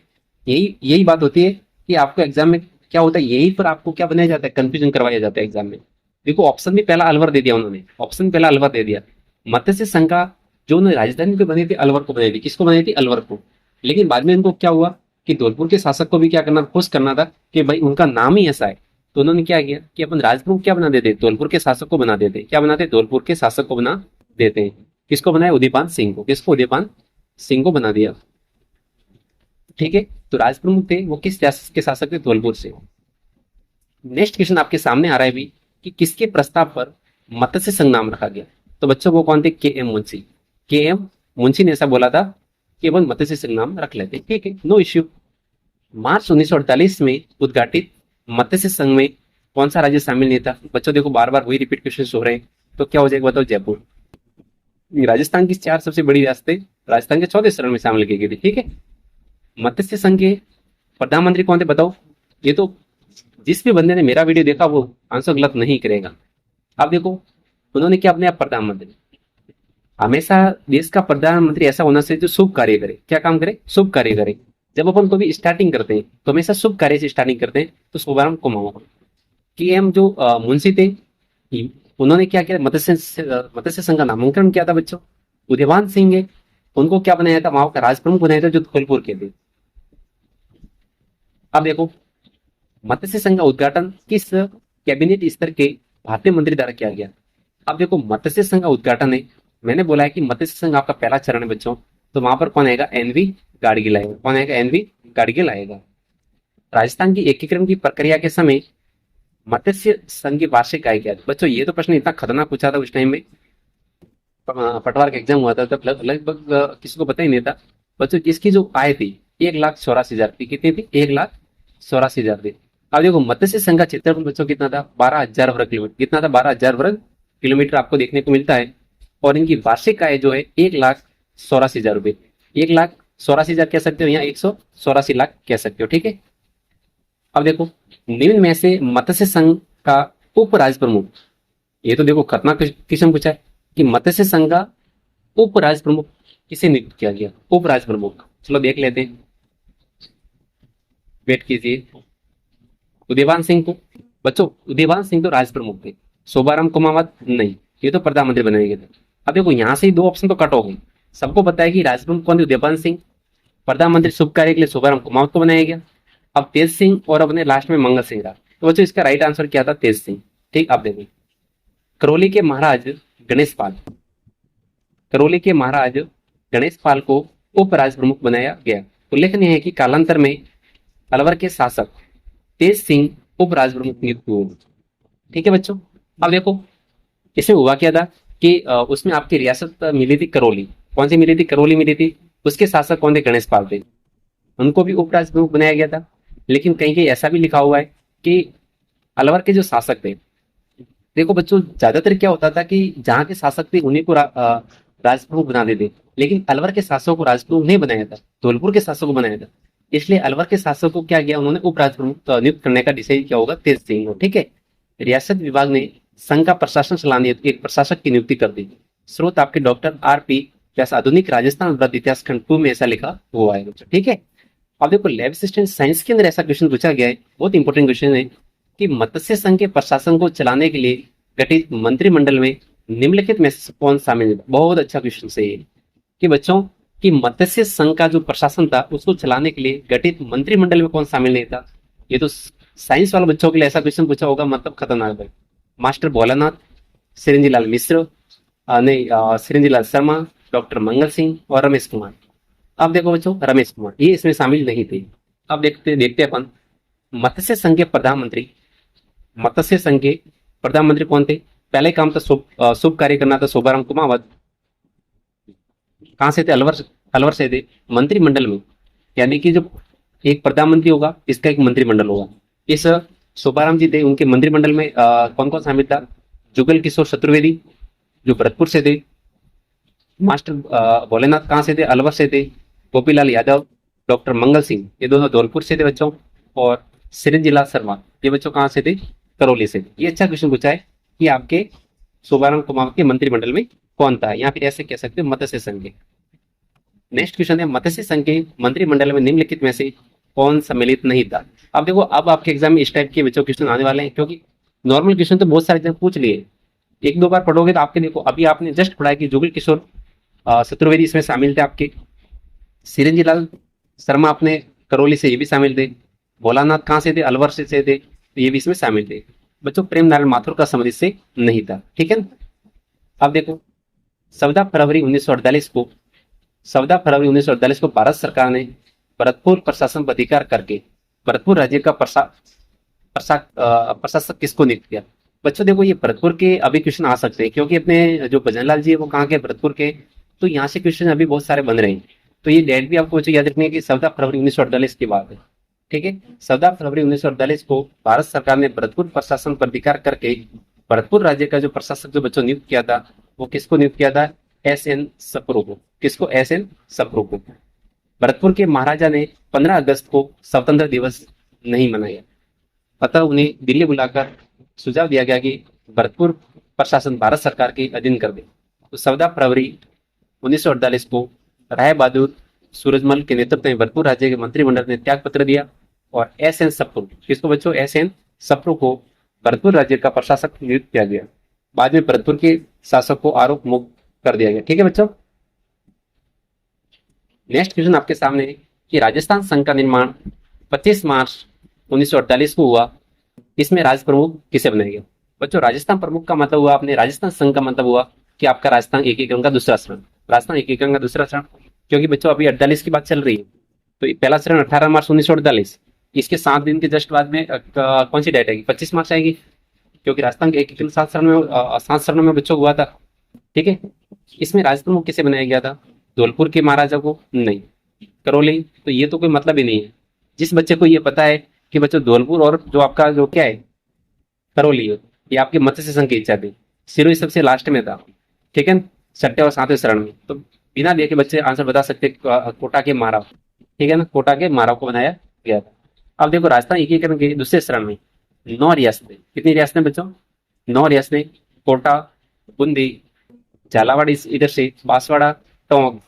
यही यही बात होती है कि आपको एग्जाम में क्या होता है, यही पर आपको क्या बनाया जाता है, कंफ्यूजन करवाया जाता है एग्जाम में। देखो ऑप्शन भी पहला अलवर दे दिया उन्होंने, ऑप्शन में पहला अलवर दे दिया। मत्स्य संघ का जो उन्होंने राजधानी को बनाई थी, अलवर को बनाई थी। किसको बनाई थी, अलवर को। लेकिन बाद में इनको क्या हुआ कि धौलपुर के शासक को भी क्या करना, खुश करना था कि भाई उनका नाम ही ऐसा है। तो उन्होंने क्या किया कि अपन राजप्रमुख क्या बना देते, धौलपुर के शासक को बना देते। क्या बनाते, धौलपुर के शासक को बना देते हैं। किसको बनाया, उदयपान सिंह को। किसको, उदयपान सिंह को बना दिया। ठीक है, तो राजप्रमुख थे वो किस रियासत के शासक थे, धौलपुर से। नेक्स्ट क्वेश्चन आपके सामने आ रहा है भी कि किसके प्रस्ताव पर मत्स्य संघ नाम रखा गया। तो बच्चों वो कौन थे, KM मुंशी। KM मुंशी ने ऐसा बोला था कि अपन मत्स्य संघ नाम रख लेते। ठीक है, नो इश्यू। मार्च 1948 में उद्घाटित मत्स्य संघ में कौन सा राज्य शामिल नहीं था। बच्चों देखो बार बार वही रिपीट क्वेश्चन हो रहे हैं, तो क्या हो जाएगा बताओ, जयपुर। राजस्थान की 4 सबसे बड़ी रियासतें राजस्थान के 14 चरण में शामिल की गई थी। ठीक है, मत्स्य संघ के प्रधानमंत्री कौन थे बताओ। ये तो जिस भी बंदे ने मेरा वीडियो देखा वो आंसर गलत नहीं करेगा। अब देखो उन्होंने क्या अपने आप प्रधानमंत्री, हमेशा देश का प्रधानमंत्री ऐसा होना चाहिए जो शुभ कार्य करे। क्या काम करे, शुभ कार्य करे। जब अपन को भी स्टार्टिंग करते हैं तो हमेशा शुभ कार्य से स्टार्टिंग करते हैं। तो शुभारंभ कुमाऊं KM जो मुंशी थे, उन्होंने क्या किया, मत्स्य संघ का नामांकन किया था बच्चों। उदयभान सिंह है, उनको क्या बनाया था, वहां का राज प्रमुख बनाया था, जो धौलपुर के थे। अब देखो मत्स्य संघ का उद्घाटन किस कैबिनेट स्तर के भारतीय मंत्री द्वारा किया गया। अब देखो मत्स्य संघ का उद्घाटन है, मैंने बोला है कि मत्स्य संघ आपका पहला चरण है बच्चों, तो वहां पर कौन आएगा, NV गाडगिल आएगा। कौन आएगा, NV गाडगिल आएगा। राजस्थान की एकीकरण की प्रक्रिया के समय मत्स्य संघ की वार्षिक आय क्या है बच्चों। ये तो प्रश्न इतना खतरनाक पूछा था उस टाइम में, पटवार का एग्जाम हुआ था तब लगभग किसी को पता ही नहीं था बच्चों। इसकी जो आय थी 1,84,000 थी। कितनी थी, 1,84,000 थी। अब देखो मत्स्य संघ का क्षेत्रफल बच्चों कितना था, 12,000 वर्ग किलोमीटर। कितना था, 12,000 वर्ग किलोमीटर आपको देखने को मिलता है। और इनकी वार्षिक आय जो है 1,84,000 रुपए। 1,84,000 कह सकते हो, यहाँ 184 लाख कह सकते हो। ठीक है, अब देखो निम्न में से मत्स्य संघ का उप राज प्रमुख, ये तो देखो खतरनाक क्वेश्चन पूछा है कि मत्स्य संघ का उपराज्य प्रमुख किसे नियुक्त किया गया? उपराज्य प्रमुख, चलो देख लेते हैं, वेट कीजिए। उदयवान सिंह को, बच्चों उदयवान सिंह तो राज्य प्रमुख थे, शोभाराम कुमावत नहीं, ये तो प्रधानमंत्री बनाए गए थे। अब देखो यहाँ से ही दो ऑप्शन तो कट हो गए। सबको पता है कि राज्य प्रमुख कौन थे? उदयवान सिंह। प्रधानमंत्री शुभ कार्य के लिए शोभाराम कुमावत को बनाया गया। अब तेज सिंह और अपने लास्ट में मंगल सिंह रहा। तो बच्चों इसका राइट आंसर क्या था? तेज सिंह। ठीक, आप देखो, करौली के महाराज गणेश पाल, करौली के महाराज गणेश पाल को उपराज्य प्रमुख बनाया गया। उल्लेखनीय है कि कालांतर में अलवर के शासक तेज सिंह उपराज्य प्रमुख नियुक्त हुए। ठीक है बच्चों, अब देखो इसमें हुआ क्या था कि उसमें आपकी रियासत मिली थी करौली। कौन सी मिली थी? करौली मिली थी। उसके शासक कौन थे? गणेश पाल थे, उनको भी उपराज्य प्रमुख बनाया गया था। लेकिन कहीं कहीं ऐसा भी लिखा हुआ है कि अलवर के जो शासक थे, देखो बच्चों ज्यादातर क्या होता था कि जहाँ के शासक थे उन्हीं को राज प्रमुख बना देते, लेकिन अलवर के शासकों को राज प्रमुख नहीं बनाया था, धौलपुर के शासकों को बनाया था। इसलिए अलवर के शासकों को क्या किया उन्होंने? उपराज प्रमुख नियुक्त करने का डिसाइड किया होगा तेज सिंह को। ठीक है, रियासत विभाग ने संघ का प्रशासन चलाने एक प्रशासक की नियुक्ति कर दी। स्रोत आपके डॉक्टर R.P. व्यास, आधुनिक राजस्थान वृद्ध इतिहास खंड 2 में ऐसा लिखा हुआ है बच्चों। ठीक है, अब देखो लैब असिस्टेंट साइंस के अंदर ऐसा क्वेश्चन पूछा गया है, बहुत इंपॉर्टेंट क्वेश्चन है कि मत्स्य संघ के प्रशासन को चलाने के लिए गठित मंत्रिमंडल में निम्नलिखित में से कौन शामिल है? बहुत अच्छा क्वेश्चन है ये कि बच्चों कि मत्स्य संघ का जो प्रशासन था उसको चलाने के लिए गठित मंत्रिमंडल में कौन शामिल नहीं था? ये तो साइंस वाले बच्चों के लिए ऐसा क्वेश्चन पूछा होगा, मतलब खतरनाक है। मास्टर भोलानाथ, सिरंजीलाल मिश्र, नहीं सिरंजीलाल शर्मा, डॉक्टर मंगल सिंह और रमेश कुमार। अब देखो बच्चों रमेश कुमार ये इसमें शामिल नहीं थे। अब देखते देखते अपन मत्स्य संघ के प्रधानमंत्री, मत्स्य संघ के प्रधानमंत्री कौन थे? पहले काम था शुभ कार्य करना था शोभाराम कुमावत। कहाँ से थे? अलवर, अलवर से थे। मंत्रिमंडल में, यानी कि जो एक प्रधानमंत्री होगा इसका एक मंत्रिमंडल होगा। इस शोभाराम जी थे, उनके मंत्रिमंडल में कौन कौन शामिल था? जुगल किशोर चतुर्वेदी जो भरतपुर से थे, मास्टर भोलेनाथ कहाँ से थे? अलवर से थे, गोपीलाल यादव, डॉक्टर मंगल सिंह ये दोनों धौलपुर से थे बच्चों, और सिरंजीलाल शर्मा ये बच्चों कहाँ से थे? करौली से थे। ये अच्छा क्वेश्चन पूछा है कि आपके शोभाराम कुमावत के मंत्रिमंडल में कौन था, या फिर ऐसे कह सकते हैं मत्स्य संघ के। नेक्स्ट क्वेश्चन है मत्स्य संघ के मंत्रिमंडल में निम्नलिखित में से कौन सम्मिलित नहीं था? अब देखो अब आपके एग्जाम में इस टाइप के बच्चों क्वेश्चन आने वाले हैं, क्योंकि नॉर्मल क्वेश्चन तो बहुत सारे पूछ लिए, एक दो बार पढ़ोगे तो आपके, देखो अभी आपने जस्ट पढ़ा है कि जुगल किशोर चतुर्वेदी इसमें शामिल थे आपके, सिरंजीलाल शर्मा अपने करौली से ये भी शामिल थे, भोलानाथ कहाँ से थे? अलवर से थे, तो ये भी इसमें शामिल थे। बच्चों प्रेम नारायण माथुर का संबंध इससे नहीं था। ठीक है ना, अब देखो 14 फरवरी 1948 को, 14 फरवरी 1948 को भारत सरकार ने भरतपुर प्रशासन पर अधिकार करके भरतपुर राज्य का प्रशासक किसको नियुक्त किया? बच्चों देखो ये भरतपुर के अभी क्वेश्चन आ सकते हैं, क्योंकि अपने जो भजनलाल जी है वो कहाँ के? भरतपुर के, तो यहाँ से क्वेश्चन अभी बहुत सारे बन रहे हैं। तो ये डेट भी आपको बच्चों याद रखनी है कि 14 फरवरी 1948 की बात है। ठीक है, 14 फरवरी 1948 को भारत सरकार ने भरतपुर प्रशासन पर अधिकार करके भरतपुर राज्य का जो प्रशासक जो बच्चों नियुक्त किया था वो किसको नियुक्त किया था? S.N. सप्रू को। किसको? S.N. सप्रू को। भरतपुर के महाराजा ने 15 अगस्त को स्वतंत्र दिवस नहीं मनाया, अतः उन्हें दिल्ली बुलाकर सुझाव दिया गया कि भरतपुर प्रशासन भारत सरकार के अधीन कर दे। तो 14 फरवरी 1948 को राय बहादुर सूरजमल के नेतृत्व में भरतपुर राज्य के मंत्रिमंडल ने त्याग पत्र दिया और S.N. सप्रू, किसको बच्चों? S.N. सप्रू को भरतपुर राज्य का प्रशासक नियुक्त किया गया। बाद में भरतपुर के शासक को आरोप मुक्त कर दिया गया। ठीक है बच्चों, नेक्स्ट क्वेश्चन आपके सामने है कि राजस्थान संघ का निर्माण 25 मार्च 1948 को हुआ, इसमें राज्य प्रमुख किसे बनाया गया? बच्चों राजस्थान प्रमुख का मतलब हुआ, अपने राजस्थान संघ का मतलब हुआ कि आपका राजस्थान एकीकरण का दूसरा चरण, राजस्थान एकीकरण का दूसरा चरण, क्योंकि बच्चों अभी 48 की बात चल रही है, तो पहला चरण 18 मार्च 1948, इसके 7 दिन के जस्ट बाद में कौन सी डेट आएगी? 25 मार्च आएगी, क्योंकि राजस्थान के एकीकरण 7 चरणों में बच्चों हुआ था। ठीक है, इसमें राज्य प्रमुख किसे बनाया गया था? धौलपुर के महाराजा को? नहीं। करौली? तो ये तो कोई मतलब ही नहीं है। जिस बच्चे को ये पता है कि बच्चों धौलपुर और जो आपका जो क्या है करौली है, ये आपके मत्स्य संघ की इच्छा थी, सिरोही सबसे लास्ट में था। ठीक है, 6ठे और 7वें चरण में, तो बिना देखे बच्चे आंसर बता सकते कोटा के महाराव। ठीक है ना, कोटा के महाराव को बनाया गया था। अब देखो राजस्थान एकीकरण के दूसरे चरण में 9 रियासतें, कितनी रियासतें बच्चों? 9 रियासतें, कोटा, बूंदी, झालावाड़ इधर से बांसवाड़ा, टोंक,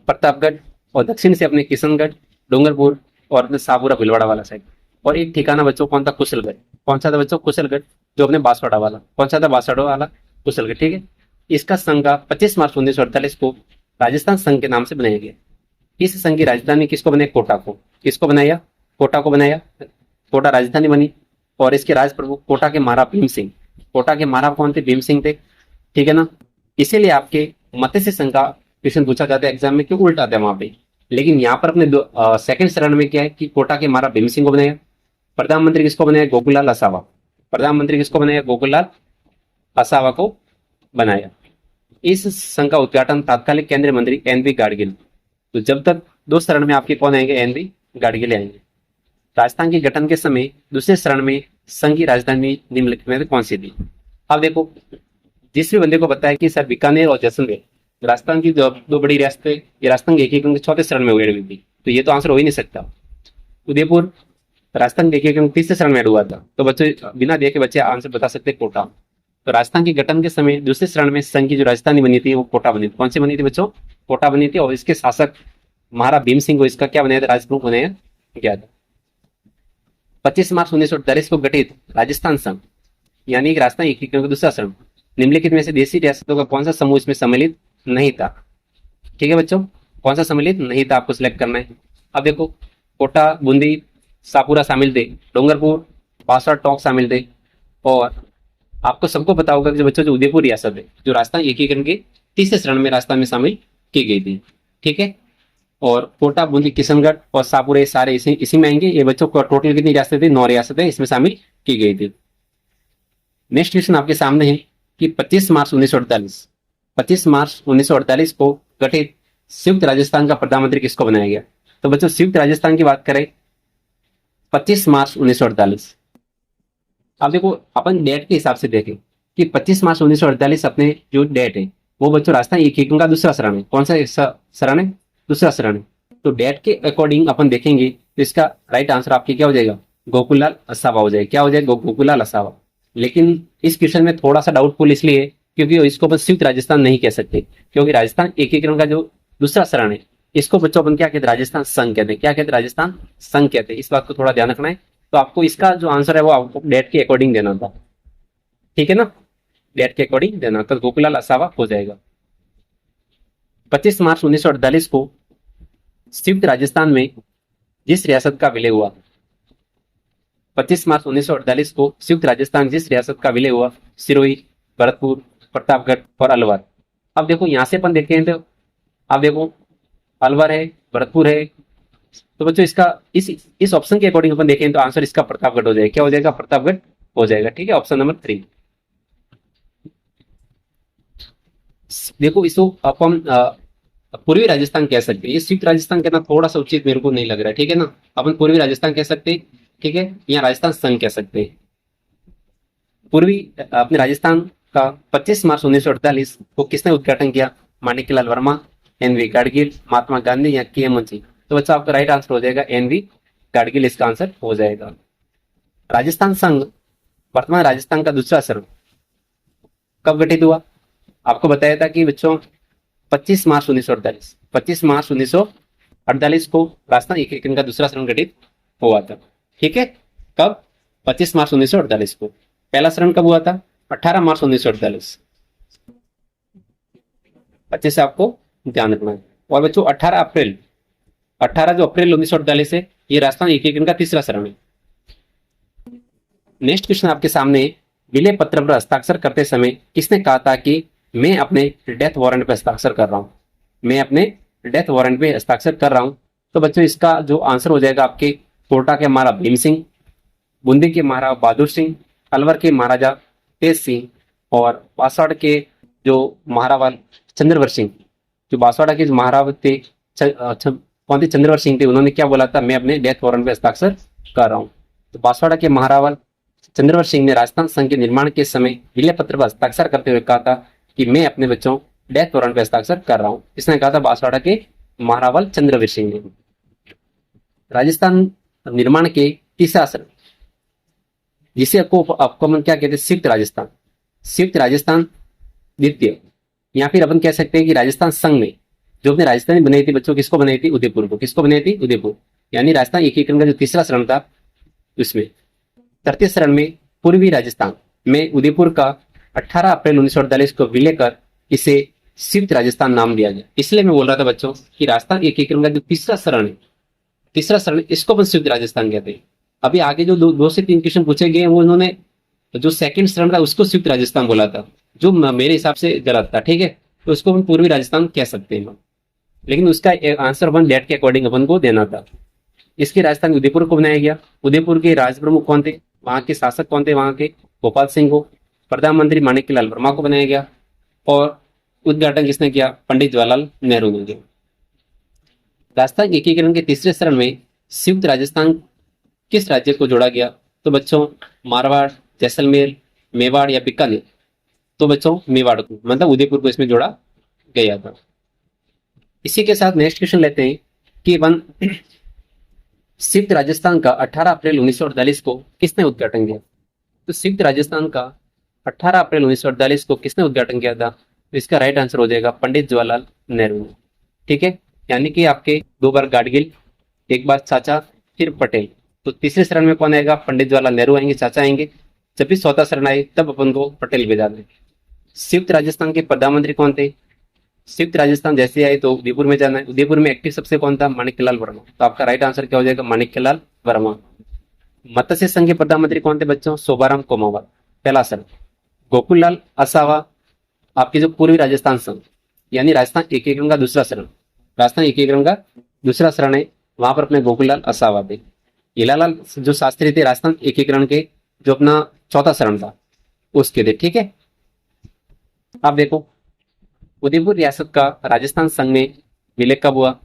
प्रतापगढ़, और दक्षिण से अपने किशनगढ़, डूंगरपुर और अपने सापुरा भीलवाड़ा वाला साइड। और एक ठिकाना बच्चों कौन था? कुशलगढ़। कौन सा था बच्चों? कुशलगढ़, जो अपने बांसवाड़ा वाला। कौन सा था? बांसवाड़ा वाला, कुशलगढ़। ठीक है। इसका संघ का 25 मार्च 1948 को राजस्थान संघ के नाम से बनाया गया। इस संघ की राजधानी किसको बनाया? कोटा को। किसको बनाया? कोटा को बनाया। कोटा राजधानी बनी। और इसके राज प्रमुख कोटा के महाराज भीम सिंह। कोटा के महाराज कौन थे? भीम सिंह थे। ठीक है ना। इसीलिए आपके मत्स्य संघ का क्वेश्चन पूछा जाता है एग्जाम में, क्यों उल्टा आता है वहां पे। लेकिन यहाँ पर अपने सेकंड चरण में क्या है कि कोटा के महाराज भीम सिंह को बनाया। प्रधानमंत्री किसको बनाया? गोकुललाल असावा। प्रधानमंत्री किसको बनाया? गोकुललाल असावा को बनाया। इस संघ का उद्घाटन तात्कालिक केंद्रीय मंत्री एन बी गाडगिल। तो जब तक दो चरण में आपके कौन आएंगे? एन बी गाडगिल आएंगे। राजस्थान के गठन के समय दूसरे चरण में संघ की राजधानी निम्नलिखित में कौन सी थी? अब देखो, जिस भी बंदे को बताया कि सर बीकानेर और जैसलमेर राजस्थान की दो बड़ी रियासतें, ये राजस्थान के एकीकरण के चौथे चरण में हुई थी, तो ये तो आंसर हो ही नहीं सकता। उदयपुर राजस्थान के एकीकरण तीसरे चरण में ऐड हुआ था। तो बच्चों बिना देखे बच्चे आंसर बता सकते कोटा। तो राजस्थान के गठन के समय दूसरे चरण में संघ की जो राजधानी बनी थी वो कोटा बनी थी। कौन सी बनी थी बच्चों? कोटा बनी थी। और इसके शासक महाराज भीम सिंह को इसका क्या बनाया था? राजप्रमुख बनाया गया था। 25 मार्च 1948 को गठित राजस्थान संघ यानी कि राजस्थान एकीकरण का दूसरा चरण निम्नलिखित में से देशी रियासतों का कौन सा समूह इसमें सम्मिलित नहीं था? ठीक है बच्चों, कौन सा सम्मिलित नहीं था आपको सिलेक्ट करना है। अब देखो, कोटा, बूंदी, सापुरा शामिल थे, डूंगरपुर, बांसवाड़ा, टोंक शामिल थे। और आपको सबको पता होगा कि जो बच्चों जो उदयपुर रियासत है, जो राजस्थान एकीकरण के तीसरे चरण में राजस्थान में शामिल की गई थी। ठीक है। और कोटा, बूंदी, किशनगढ़ और सापुरा ये सारे इसी में आएंगे। ये बच्चों को टोटल कितनी रियासतें थी? 9 रियासतें इसमें शामिल की गई थी। नेक्स्ट क्वेश्चन आपके सामने है कि 25 मार्च 1948 25 मार्च 1948 को गठित संयुक्त राजस्थान का प्रधानमंत्री किसको बनाया गया? तो बच्चों संयुक्त राजस्थान की बात करें 25 मार्च 1948। अब देखो, अपन डेट के हिसाब से देखें कि 25 मार्च 1948 अपने जो डेट है वो बच्चों राजस्थान एकीकरण का दूसरा चरण है। कौन सा चरण है? दूसरा चरण है। तो डेट के अकॉर्डिंग अपन देखेंगे तो इसका राइट आंसर आपके क्या हो जाएगा? गोकुललाल असावा हो जाएगा। क्या हो जाएगा? गोकुललाल असावा। लेकिन इस क्वेश्चन में थोड़ा सा डाउटफुल इसलिए क्योंकि इसको अपन संयुक्त राजस्थान नहीं कह सकते, क्योंकि राजस्थान एकीकरण का जो दूसरा चरण है इसको बच्चों अपन क्या कहते हैं? राजस्थान संघ कहते हैं। क्या कहते हैं? राजस्थान संघ कहते हैं। इस बात को थोड़ा ध्यान रखना है। तो आपको इसका जो आंसर है वो आपको डेट के अकॉर्डिंग देना था। ठीक है ना, डेट के अकॉर्डिंग देना तो गोकुललाल असावा हो जाएगा। 25 मार्च 1948 को संयुक्त राजस्थान में जिस रियासत का विलय हुआ 25 मार्च 1948 को संयुक्त राजस्थान जिस रियासत का विलय हुआ, सिरोही, भरतपुर, प्रतापगढ़ और अलवर। अब देखो यहां से अपन देखते हैं तो अब देखो अलवर है, भरतपुर है। तो बच्चों इसका इस ऑप्शन के अकॉर्डिंग अपन देखें तो आंसर इसका प्रतापगढ़ हो जाएगा। क्या हो जाएगा? प्रतापगढ़ हो जाएगा। ठीक है, ऑप्शन नंबर 3। देखो इसको अपन पूर्वी राजस्थान कह सकते हैं। ये संयुक्त राजस्थान कहना थोड़ा सा उचित मेरे को नहीं लग रहा है। ठीक है ना, अपन पूर्वी राजस्थान कह सकते हैं। ठीक है, या राजस्थान संघ कह सकते हैं। पूर्वी अपने राजस्थान का 25 मार्च 1948 को किसने उद्घाटन किया? माणिक्यलाल वर्मा, एन वी गाडगिल, महात्मा गांधी या के एम मुंशी। तो बच्चा आपका राइट आंसर हो जाएगा एन वी गाडगिल। इसका आंसर हो जाएगा। राजस्थान संघ वर्तमान राजस्थान का दूसरा चरण कब गठित हुआ? आपको बताया था कि बच्चों 25 मार्च 1948 25 मार्च 1948 को राजस्थान एकीकरण का दूसरा चरण गठित हुआ था। ठीक है, कब? 25 मार्च 1948 को। पहला चरण कब हुआ था? 18 मार्च 1948। 25 से आपको ध्यान रखना है। और बच्चों 18 जो अप्रैल 1948 है ये राजस्थान एकीकरण का तीसरा चरण है। नेक्स्ट क्वेश्चन आपके सामने, विलय पत्र पर हस्ताक्षर करते समय किसने कहा था कि मैं अपने डेथ वारंट पर हस्ताक्षर कर रहा हूं? मैं अपने डेथ वारंट पे हस्ताक्षर कर रहा हूं। तो बच्चों इसका जो आंसर हो जाएगा आपके कोटा के महाराजा भीम सिंह, बूंदी के महाराजा बहादुर सिंह, अलवर के महाराजा तेज सिंह और बांसवाड़ा के जो महाराजा चंद्रवर सिंह, जो बांसवाड़ा के जो महाराजा थे कौन थे? चंद्रवर सिंह थे। उन्होंने क्या बोला था? मैं अपने डेथ वारंट पे हस्ताक्षर कर रहा हूँ। तो बांसवाड़ा के महाराजा चंद्रवर सिंह ने राजस्थान संघ के निर्माण के समय विलय पत्र पर हस्ताक्षर करते हुए कहा था कि मैं अपने बच्चों डेथ वारंट पे हस्ताक्षर कर रहा हूँ। इसने कहा था बांसवाड़ा के महाराजा चंद्रवीर सिंह ने। राजस्थान निर्माण के तीसरा चरण जिसे आपको क्या कहते हैं? संयुक्त राजस्थान द्वितीय या फिर अपन कह सकते हैं कि राजस्थान संघ में जो अपने राजधानी बनाई थी बच्चों, किसको बनाई थी? उदयपुर को। किसको बनाई थी? उदयपुर। यानी राजस्थान एकीकरण का जो तीसरा चरण था उसमें 33 रन में पूर्वी राजस्थान में उदयपुर का 18 अप्रैल 1948 को विलय कर इसे संयुक्त राजस्थान नाम दिया गया। इसलिए मैं बोल रहा था बच्चों कि राजस्थान एकीकरण का जो तीसरा चरण है, तीसरा चरण, इसको अपन संयुक्त राजस्थान कहते हैं। अभी आगे जो दो से तीन क्वेश्चन पूछे गए वो उन्होंने जो सेकंड चरण था उसको संयुक्त राजस्थान बोला था, जो मेरे हिसाब से गलत था। ठीक है, तो उसको हम पूर्वी राजस्थान कह सकते हैं, लेकिन उसका आंसर अपन डेट के अकॉर्डिंग अपन को देना था। इसकी राजधानी उदयपुर को बनाया गया। उदयपुर के राज प्रमुख कौन थे, वहां के शासक कौन थे? वहां के गोपाल सिंह को। प्रधानमंत्री माणिक्यलाल वर्मा को बनाया गया और उद्घाटन किसने किया? पंडित जवाहरलाल नेहरू ने किया। राजस्थान एकीकरण के तीसरे चरण में संयुक्त राजस्थान किस राज्य को जोड़ा गया? तो बच्चों मारवाड़, जैसलमेर, मेवाड़ या बीकानेर? तो बच्चों मेवाड़ को, मतलब उदयपुर को इसमें जोड़ा गया था। इसी के साथ नेक्स्ट क्वेश्चन लेते हैं कि वन संयुक्त राजस्थान का 18 अप्रैल 1948 को किसने उद्घाटन किया? तो संयुक्त राजस्थान का 18 अप्रैल 1948 को किसने उद्घाटन किया था? तो इसका राइट आंसर हो जाएगा पंडित जवाहरलाल नेहरू ने। ठीक है, यानी कि आपके दो बार गाडगिल, एक बार चाचा, फिर पटेल। तो तीसरे चरण में कौन आएगा? पंडित जवाहरलाल नेहरू आएंगे, चाचा आएंगे। जब भी चौथा चरण आए तब अपन को पटेल भेजा दें। संयुक्त राजस्थान के प्रधानमंत्री कौन थे? संयुक्त राजस्थान जैसे आए तो उदयपुर में जाना है। उदयपुर में एक्टिव सबसे कौन था? माणिक्यलाल वर्मा। तो आपका राइट आंसर क्या हो जाएगा? माणिक्यलाल वर्मा। मत्स्य संघ के प्रधानमंत्री कौन थे बच्चों? शोभाराम कोमावत, पहला चरण। गोकुललाल असावा आपके जो पूर्वी राजस्थान संघ, यानी राजस्थान एकीकरण का दूसरा चरण, राजस्थान एकीकरण का दूसरा चरण है, वहां पर अपने गोकुललाल असावा थे। हीलालाल जो शास्त्री थे राजस्थान एकीकरण के जो अपना चौथा चरण था उसके थे। ठीक है, आप देखो उदयपुर रियासत का राजस्थान संघ में विलय कब हुआ?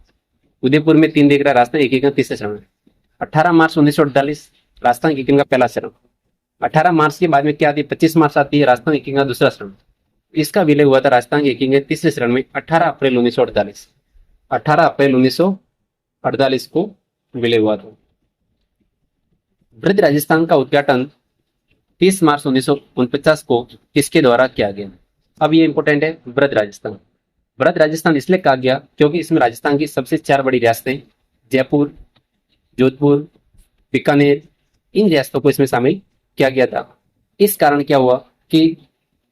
उदयपुर में 3 देख रहा है, राजस्थान एकीकरण तीसरे चरण में 18 मार्च 1948 राजस्थान एकीकरण का पहला चरण। 18 मार्च के बाद में क्या आती है? 25 मार्च आती है राजस्थान एकीकरण का दूसरा चरण। इसका विलय हुआ था राजस्थान एकीकरण तीसरे चरण में 18 अप्रैल 1948। 18 अप्रैल 1948 को विलय हुआ था। ब्रज राजस्थान का उद्घाटन 30 मार्च 1949 को किसके द्वारा किया गया? अब ये इंपॉर्टेंट है, ब्रज राजस्थान। ब्रज राजस्थान इसलिए कहा गया क्योंकि इसमें राजस्थान की सबसे 4 बड़ी रियासतें जयपुर, जोधपुर, बीकानेर, इन रियासतों को इसमें शामिल किया गया था। इस कारण क्या हुआ कि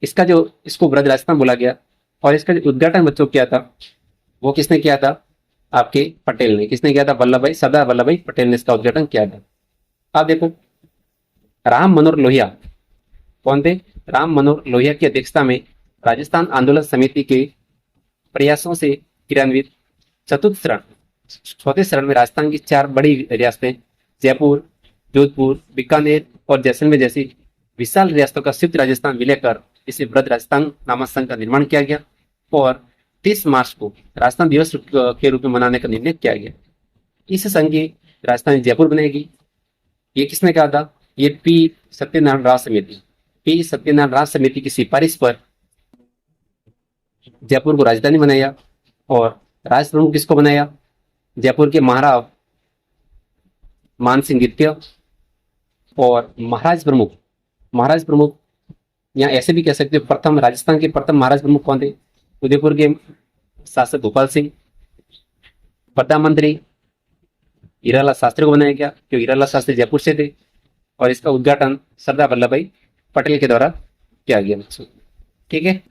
इसको ब्रज राजस्थान बोला गया। और इसका जो उद्घाटन बच्चों किया था वो किसने किया था? आपके पटेल ने। किसने किया था? सरदार वल्लभ भाई पटेल ने इसका उद्घाटन किया था। आप देखो राम मनोहर लोहिया कौन थे? राम मनोहर लोहिया की अध्यक्षता में राजस्थान आंदोलन समिति के प्रयासों से क्रियान्वित चतुर्थ चरण, चौथे चरण में राजस्थान की 4 बड़ी रियासतें जयपुर, जोधपुर, बीकानेर और जैसलमेर जैसी विशाल रियासतों का संयुक्त राजस्थान विलय कर इसे ब्रज राजस्थान नामक संघ का निर्माण किया गया और 30 मार्च को राजस्थान दिवस के रूप में मनाने का निर्णय किया गया। इस संघ की राजधानी जयपुर बनेगी। ये किसने कहा था? ये पी सत्यनारायण राज समिति की सिफारिश पर जयपुर को राजधानी बनाया और राज प्रमुख किसको बनाया? जयपुर के महाराव मानसिंह द्वितीय और महाराज प्रमुख या ऐसे भी कह सकते हो प्रथम, राजस्थान के प्रथम महाराज प्रमुख कौन थे? उदयपुर के शासक गोपाल सिंह। प्रधानमंत्री हीरालाल शास्त्री को बनाया गया क्योंकि हीरालाल शास्त्री जयपुर से थे और इसका उद्घाटन सरदार वल्लभ भाई पटेल के द्वारा किया गया बच्चों। ठीक है,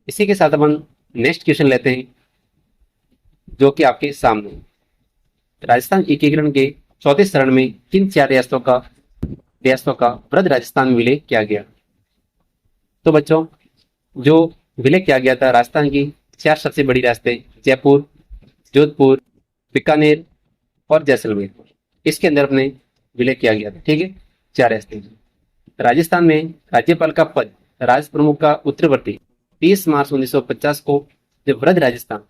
इसी के साथ अपन नेक्स्ट क्वेश्चन लेते हैं जो कि आपके सामने राजस्थान एकीकरण के चौथे चरण में किन 4 रियासतों का ब्रज राजस्थान में विलय किया गया? तो बच्चों जो विलय किया गया था राजस्थान की 4 सबसे बड़ी रियासतें जयपुर, जोधपुर, बीकानेर और जैसलमेर, इसके अंदर अपने विलय किया गया था। ठीक है, 4 रियासतें। राजस्थान में राज्यपाल का पद राज प्रमुख का उत्तरवर्ती 30 मार्च 1950 को जब ब्रज राजस्थान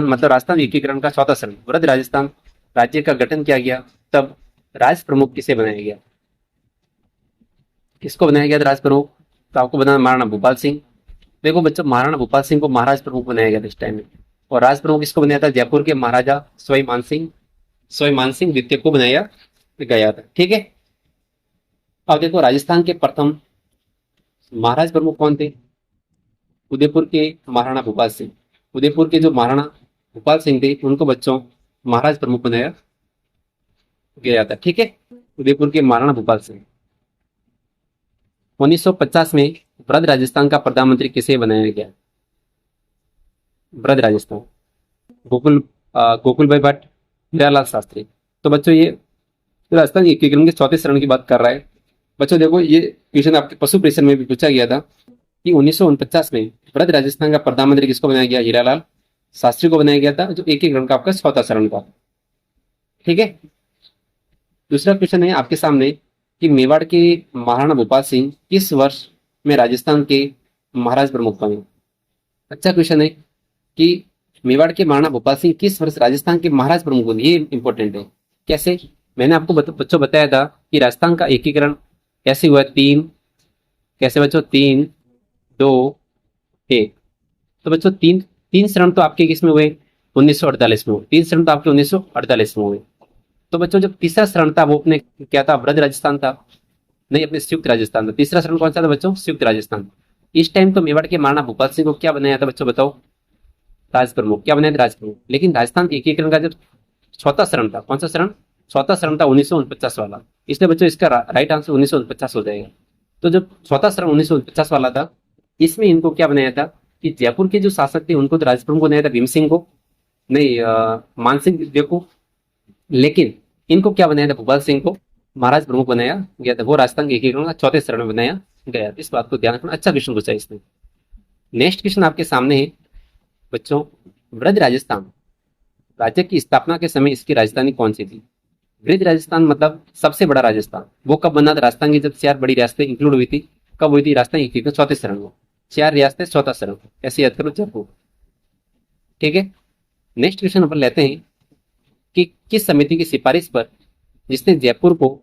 मतलब राजस्थान एकीकरण का चौथा चरण ब्रज राजस्थान राज्य का गठन किया गया, तब राज प्रमुख किसे बनाया गया? किसको बनाया गया था राज प्रमुख? तो आपको बनाना महाराणा भूपाल सिंह। देखो बच्चों महाराणा भूपाल सिंह को महाराज प्रमुख बनाया गया था इस टाइम में। और राज प्रमुख किसको बनाया था? जयपुर के महाराजा सवाई मानसिंह द्वितीय को बनाया गया था। ठीक है, अब देखो राजस्थान के प्रथम महाराज प्रमुख कौन थे? उदयपुर के महाराणा भूपाल सिंह। उदयपुर के जो महाराणा भूपाल सिंह थे उनको बच्चों महाराज प्रमुख बनाया गया था। ठीक है, उदयपुर के महाराणा भूपाल सिंह। 1950 में ब्रज राजस्थान का प्रधानमंत्री किसे बनाया गया? ब्रज राजस्थान, गोकुल भाई भट्ट, हीरालाल शास्त्री। तो बच्चों ये राजस्थान एकीकरण के चौथे चरण की बात कर रहा है। बच्चों देखो ये क्वेश्चन आपके पशु प्रेषण में भी पूछा गया था कि 1949 में ब्रज राजस्थान का प्रधानमंत्री किसको बनाया गया? हीरालाल शास्त्री को बनाया गया था, जो एकीकरण का आपका चौथा चरण था। ठीक है, दूसरा क्वेश्चन है आपके सामने कि मेवाड़ के महाराणा भूपाल सिंह किस वर्ष में राजस्थान के महाराज प्रमुख बने? अच्छा क्वेश्चन है कि मेवाड़ के महाराणा भोपाल सिंह किस वर्ष राजस्थान के महाराज प्रमुख बने। ये इंपॉर्टेंट है। कैसे? मैंने आपको बच्चों बताया था कि राजस्थान का एकीकरण कैसे हुआ? कैसे बच्चों? 3, 2, 1। तो बच्चों तीन तीन चरण तो आपके किस में हुए? 1948 में हुए। 3 चरण तो आपके 1948 में हुए। तो बच्चों जब तीसरा चरण था वो अपने क्या था? ब्रज राजस्थान था, नहीं अपने संयुक्त राजस्थान था। तीसरा चरण कौन सा था बच्चों? संयुक्त राजस्थान। इस टाइम तो मेवाड़ के महाराणा भूपाल सिंह को क्या बनाया था बच्चों? बताओ। राज प्रमुख। क्या बनाया था? राज प्रमुख। लेकिन राजस्थान एकीकरण का जो चौथा चरण था, कौन सा चरण? चौथा चरण था 1949 वाला। इसलिए बच्चों इसका राइट आंसर 1949 हो जाएगा। तो जो चौथा चरण 1949 वाला था, इसमें इनको क्या बनाया था कि जयपुर के जो शासक थे उनको तो राज प्रमुख बनाया था भीम सिंह को, नहीं मान सिंह देव को। लेकिन इनको क्या बनाया था? भूपाल सिंह को महाराज प्रमुख बनाया गया था। वो राजस्थान के एकीकरण का चौथे चरण में बनाया गया। इस बात को ध्यान रखना। अच्छा क्वेश्चन पूछा इसने। नेक्स्ट क्वेश्चन आपके सामने है बच्चों, ब्रज राजस्थान राज्य की स्थापना के समय इसकी राजधानी कौन सी थी? ब्रज राजस्थान मतलब सबसे बड़ा राजस्थान। वो कब बना था? राजस्थान की जब 4 बड़ी रियासतें इंक्लूड हुई थी। कब हुई थी? राजस्थान एकीकरण चौथे चरण में। 4 रियासतें चौथा चरण, ऐसे याद करो जयपुर। ठीक है, नेक्स्ट क्वेश्चन अपन लेते हैं कि किस समिति की सिफारिश पर, जिसने जयपुर को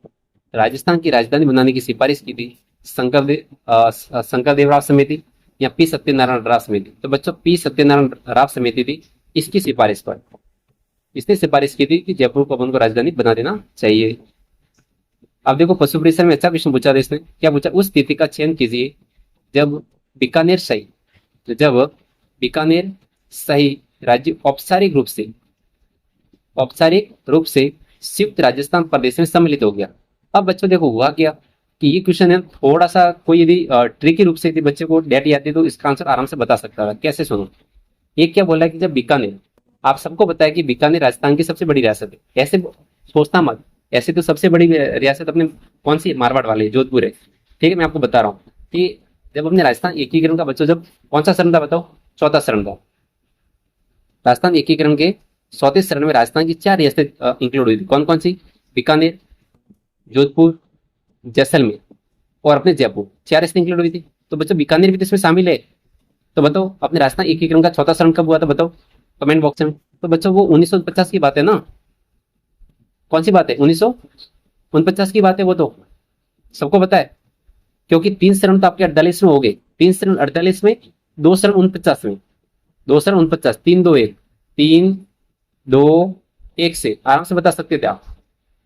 राजस्थान की राजधानी बनाने की सिफारिश की थी? शंकर देवराव समिति या पी सत्यनारायण राव समिति? तो बच्चों पी सत्यनारायण राव समिति थी इसकी सिफारिश पर। इसने सिफारिश की थी कि जयपुर को अपन को राजधानी बना देना चाहिए। अब देखो पशु परिसर में अच्छा क्वेश्चन पूछा था इसने। क्या पूछा? उस तिथि का चयन कीजिए जब बीकानेर सही राज्य औपचारिक रूप से संयुक्त राजस्थान प्रदेश में सम्मिलित हो गया। अब बच्चों देखो हुआ क्या कि ये क्वेश्चन है थोड़ा सा कोई यदि ट्रिकी रूप से यदि बच्चे को डेट याद है तो इसका आंसर आराम से बता सकता है। कैसे? सुनो, ये क्या बोला है कि जब बीकानेर, आप सबको पता है कि बीकानेर राजस्थान की सबसे बड़ी रियासत है। ऐसे सोचना मत, ऐसे तो सबसे बड़ी रियासत अपने कौन सी? मारवाड़ वाली जोधपुर है। ठीक है, मैं आपको बता रहा हूँ कि जब अपने राजस्थान एकीकरण का बच्चों जब कौन सा चरण था बताओ? चौथा चरण था। राजस्थान एकीकरण के चौथे चरण में राजस्थान की 4 रियासतें इंक्लूड हुई थी। कौन कौन सी? बीकानेर, जोधपुर, जैसलमेर और अपने जयपुर। 4 रियासतें इंक्लूड हुई थी। तो बच्चों बीकानेर भी तो इसमें शामिल है। तो बताओ अपने राजस्थान एकीकरण का चौथा चरण कब हुआ था? बताओ कमेंट बॉक्स में। तो बच्चों वो 1950 की बात है ना। कौन सी बात है? 1949 की बात है। वो तो सबको पता है, क्योंकि 3 चरण तो आपके 48 में हो गए। 3 चरण 48 में, 2 चरण 49 में। 2 चरण 49, 3, 2, 1, 3, 2, 1 से आराम से बता सकते थे आप।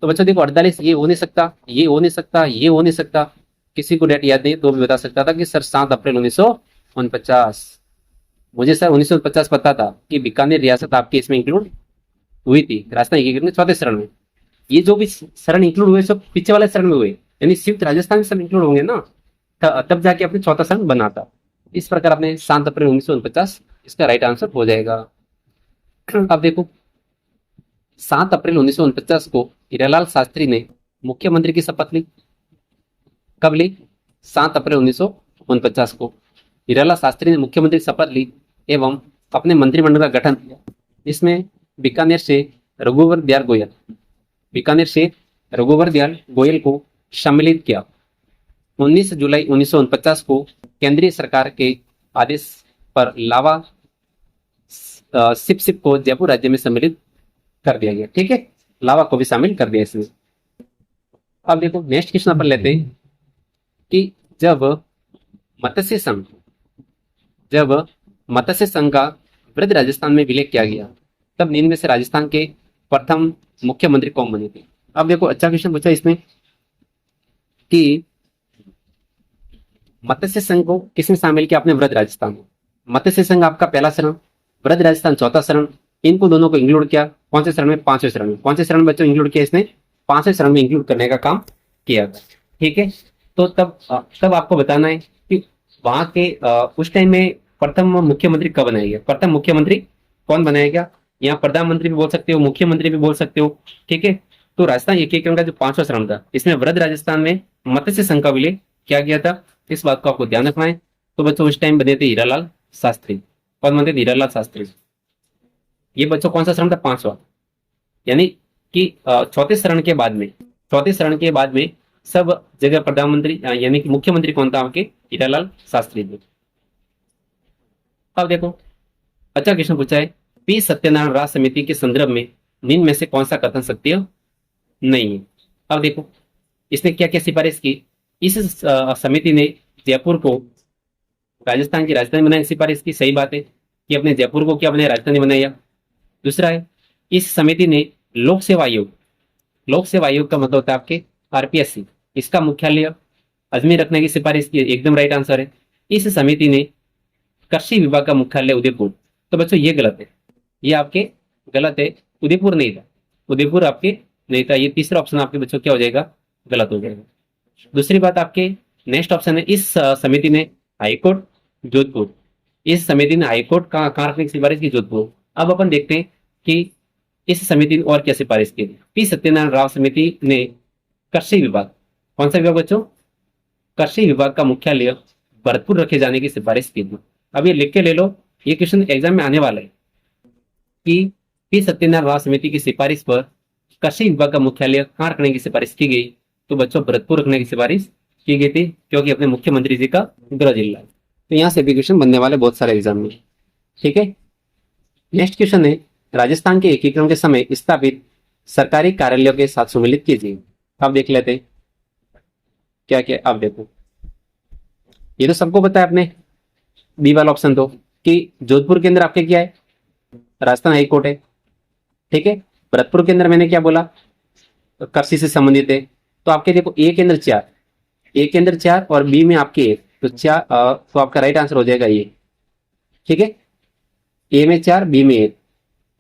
तो बच्चों देखो 48 ये हो नहीं सकता, ये हो नहीं सकता, ये हो नहीं सकता। किसी को डेट याद नहीं तो भी बता सकता था कि सर 7 अप्रैल 1949। मुझे सर 1950 पता था कि बीकानेर रियासत आपके इसमें इंक्लूड हुई थी राजस्थान एकीकरण के चौथे चरण में। ये जो भी चरण इंक्लूड हुए सब पीछे वाले चरण में हुए, यानी संयुक्त राजस्थान सब इंक्लूड होंगे ना, तब जाके अपने चौथा चरण बना था। इस प्रकार अपने 7 अप्रैल 1949 इसका राइट आंसर हो जाएगा। अब देखो 7 अप्रैल 1949 को हीरालाल शास्त्री ने मुख्यमंत्री की शपथ ली। कब ली? 7 अप्रैल 1949 को हीरालाल शास्त्री ने मुख्यमंत्री शपथ ली एवं अपने मंत्रिमंडल का गठन किया। इसमें बीकानेर से रघुवर दयाल गोयल को सम्मिलित किया। 19 जुलाई 1949 को केंद्रीय सरकार के आदेश पर लावा सिप को जयपुर राज्य में सम्मिलित कर दिया गया। ठीक है, लावा को भी शामिल कर दिया इसमें। अब देखो नेक्स्ट क्वेश्चन अपन लेते हैं कि जब मत्स्य संघ का ब्रज राजस्थान में विलय किया गया तब निम्न में से राजस्थान के प्रथम मुख्यमंत्री कौन बने थे? अब देखो अच्छा क्वेश्चन पूछा इसमें कि मत्स्य संघ को किसने शामिल किया अपने ब्रज राजस्थान में? मत्स्य संघ आपका पहला शरण, ब्रज राजस्थान चौथा शरण, इनको दोनों को इंक्लूड किया कौन से शरण में? पांचवें शरण में। कौन से शरण में बच्चों इंक्लूड किया इसने? पांचवें शरण में इंक्लूड करने का काम किया। ठीक है, तो तब आपको बताना है कि वहां के उस टाइम में प्रथम मुख्यमंत्री कब बनाया गया, प्रथम मुख्यमंत्री कौन बनाया गया? यहाँ प्रधानमंत्री भी बोल सकते हो, मुख्यमंत्री भी बोल सकते हो। ठीक है, तो राजस्थान एकीकरण का जो पांचवा शरण था, इसमें वृहद राजस्थान में मत्स्य संघ का विलय किया गया था। इस बात को आपको ध्यान रखना है। तो बच्चों उस टाइम बने थे हीरालाल शास्त्री। कौन बनते थे? हीरालाल शास्त्री। ये बच्चों कौन सा शरण था? पांचवा। यानी कि चौथे शरण के बाद में, चौथे शरण के बाद में सब जगह प्रधानमंत्री यानी कि मुख्यमंत्री कौन था? आपके हीरालाल शास्त्री थे। अब देखो, अच्छा क्वेश्चन पूछा है, पी सत्यनारायण राज्य समिति के संदर्भ में निम्न में से कौन सा कथन सत्य नहीं है? अब देखो, इसने क्या क्या सिफारिश की? इस समिति ने जयपुर को राजस्थान की राजधानी बनाने की सिफारिश की। सही बात है कि अपने जयपुर को क्या बनाया? राजधानी बनाया। दूसरा है, इस समिति ने लोक सेवा आयोग, लोक सेवा आयोग का मतलब होता है आपके आरपीएससी, इसका मुख्यालय अजमेर रखने की सिफारिश की। एकदम राइट आंसर है। इस समिति ने कृषि विभाग का मुख्यालय उदयपुर, तो बच्चों ये गलत है, ये आपके गलत है। उदयपुर नहीं था, उदयपुर आपके नहीं था। ये तीसरा ऑप्शन आपके बच्चों क्या हो जाएगा? गलत हो जाएगा। दूसरी बात आपके नेक्स्ट ऑप्शन है, इस समिति ने हाईकोर्ट जोधपुर, इस समिति ने हाईकोर्ट कहाँ रखने की सिफारिश की? जोधपुर। अब अपन देखते हैं कि इस समिति ने और क्या सिफारिश की। पी सत्यनारायण राव समिति ने कृषि विभाग, कौन सा विभाग बच्चों? कृषि विभाग का मुख्यालय भरतपुर रखे जाने की सिफारिश की थी। अब ये लिख के ले लो, ये क्वेश्चन एग्जाम में आने वाला है कि पी सत्यनारायण राव समिति की सिफारिश पर कृषि विभाग का मुख्यालय कहाँ रखने की सिफारिश की गई? तो बच्चों भरतपुर रखने की सिफारिश की गई थी, क्योंकि अपने मुख्यमंत्री जी का गृह जिला है। तो यहाँ से भी क्वेश्चन बनने वाले बहुत सारे एग्जाम में। ठीक है, नेक्स्ट क्वेश्चन है, राजस्थान के एकीकरण के समय स्थापित सरकारी कार्यालयों के साथ सम्मिलित कीजिए। अब देख लेते हैं क्या क्या। अब देखो, ये तो सबको पता है अपने बी वाला ऑप्शन तो, कि जोधपुर के अंदर आपके क्या है? राजस्थान हाईकोर्ट है। ठीक है, भरतपुर के अंदर मैंने क्या बोला? कृषि से संबंधित है। तो आपके देखो, ए के अंदर 4, ए के अंदर 4 और बी में आपके 1, तो 4, तो आपका राइट आंसर हो जाएगा ये। ठीक है, ए में 4, बी में 1।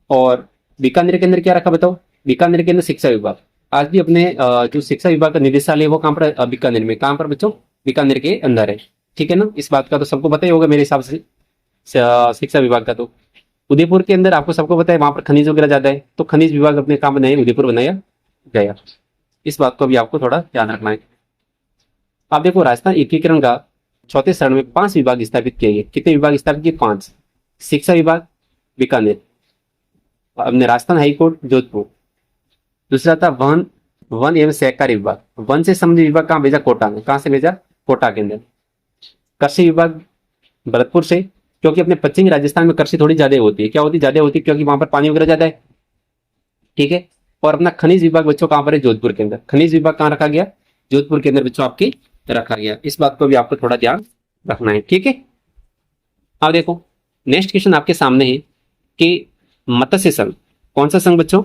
और बीकानेर के अंदर क्या रखा बताओ? बीकानेर के अंदर शिक्षा विभाग। आज भी अपने जो शिक्षा विभाग का निदेशालय है वो कहाँ पर? बीकानेर में। कहाँ पर बच्चों? बीकानेर के अंदर है। ठीक है ना, इस बात का तो सबको पता ही होगा मेरे हिसाब से, शिक्षा विभाग का। तो उदयपुर के अंदर आपको सबको पता है वहां पर खनिज वगैरह ज्यादा है, तो खनिज विभाग अपने काम बनाए, उदयपुर बनाया गया। इस बात को भी आपको थोड़ा ध्यान रखना है। आप देखो, राजस्थान एकीकरण का चौथे चरण में 5 विभाग स्थापित किए गए। कितने विभाग स्थापित किए? 5। शिक्षा विभाग बीकानेर, अपने राजस्थान हाईकोर्ट जोधपुर। दूसरा था वन एवं सहकारी विभाग, वन से संबंधित विभाग कहाँ भेजा? कोटा में। कहाँ से भेजा? कोटा के अंदर। कृषि विभाग भरतपुर से, क्योंकि अपने पश्चिमी राजस्थान में कृषि थोड़ी ज्यादा होती है। क्या होती? ज्यादा होती है, क्योंकि वहां पर पानी वगैरह ज्यादा है। ठीक है, और अपना खनिज विभाग बच्चों कहां पर है? जोधपुर के अंदर। खनिज विभाग कहां रखा गया? जोधपुर के अंदर बच्चों आपके रखा गया। इस बात को भी आपको थोड़ा ध्यान रखना है। ठीक है, अब देखो, नेक्स्ट क्वेश्चन आपके सामने है कि मत्स्य संघ, कौन सा संघ बच्चों?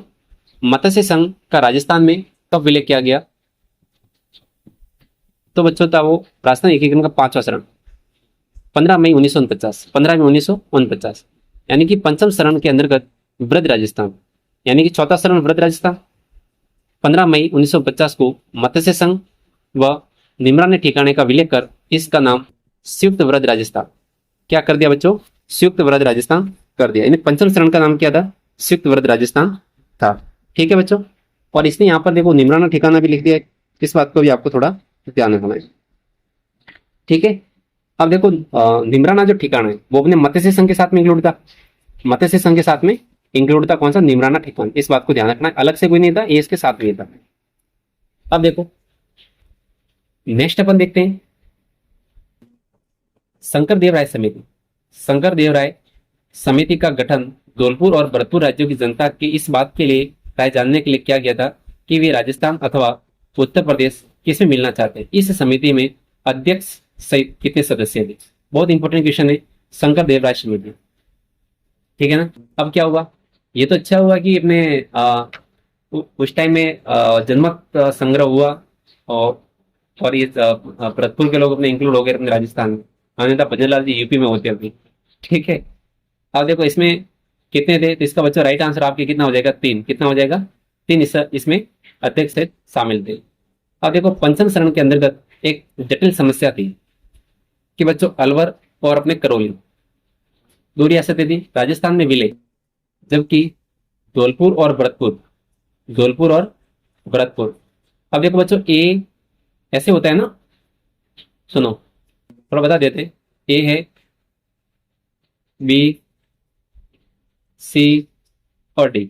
मत्स्य संघ का राजस्थान में कब विलय किया गया? तो बच्चों था वो राजस्थान एकीकरण का 5वां चरण 15 मई 1949, 15 मई 1949, यानी कि पंचम शरण के अंतर्गत वृहद राजस्थान, यानी कि चौथा शरण वृहद राजस्थान। 15 मई 1950 को मत्स्य संघ व निमरानी ठिकाने का विलय कर इसका नाम संयुक्त वृहद राजस्थान क्या कर दिया बच्चों? संयुक्त वृहद राजस्थान कर दिया। यानी पंचम शरण का नाम क्या था? संयुक्त वृहद राजस्थान था। ठीक है बच्चों, और इसने यहाँ पर देखो निमराना ठिकाना भी लिख दिया है। इस बात को भी आपको थोड़ा ध्यान रखना है। ठीक है, अब देखो निमराना जो ठिकाना है वो अपने मत्स्य संघ के साथ में इंक्लूड था। मत्स्य संघ के साथ में इंक्लूड था कौन सा? निमराना ठिकाना। इस बात को ध्यान रखना है, अलग से कोई नहीं था, ये इसके साथ में था। अब देखो नेक्स्ट अपन देखते हैं शंकर देव राय समिति। शंकर देव राय समिति का गठन धौलपुर और भरतपुर राज्यों की जनता की इस बात के लिए राय जानने के लिए किया गया था कि वे राजस्थान अथवा उत्तर प्रदेश किसमें मिलना चाहते हैं। इस समिति में अध्यक्ष सहित कितने सदस्य थे? बहुत इंपॉर्टेंट क्वेश्चन है, शंकर देव राय समिति। ठीक है ना, अब क्या हुआ? ये तो अच्छा हुआ कि अपने उस टाइम में जनमत संग्रह हुआ और ये भरतपुर के लोग अपने इंक्लूड हो गए अपने राजस्थान में। अन्यथा भजनलाल जी यूपी में होते अभी। ठीक है। अब देखो इसमें कितने थे, तो इसका बच्चों राइट आंसर आपके कितना हो जाएगा, 3। कितना हो जाएगा, 3 इसमें अध्यक्ष शामिल थे। अब देखो पंचम शरण के अंतर्गत एक जटिल समस्या थी कि बच्चों अलवर और अपने करौली दो रियासतें थी, राजस्थान में विलय, जबकि धौलपुर और भरतपुर, धौलपुर और भरतपुर। अब देखो बच्चों ए ऐसे होता है ना, सुनो थोड़ा बता देते। ए है, बी, सी और डी।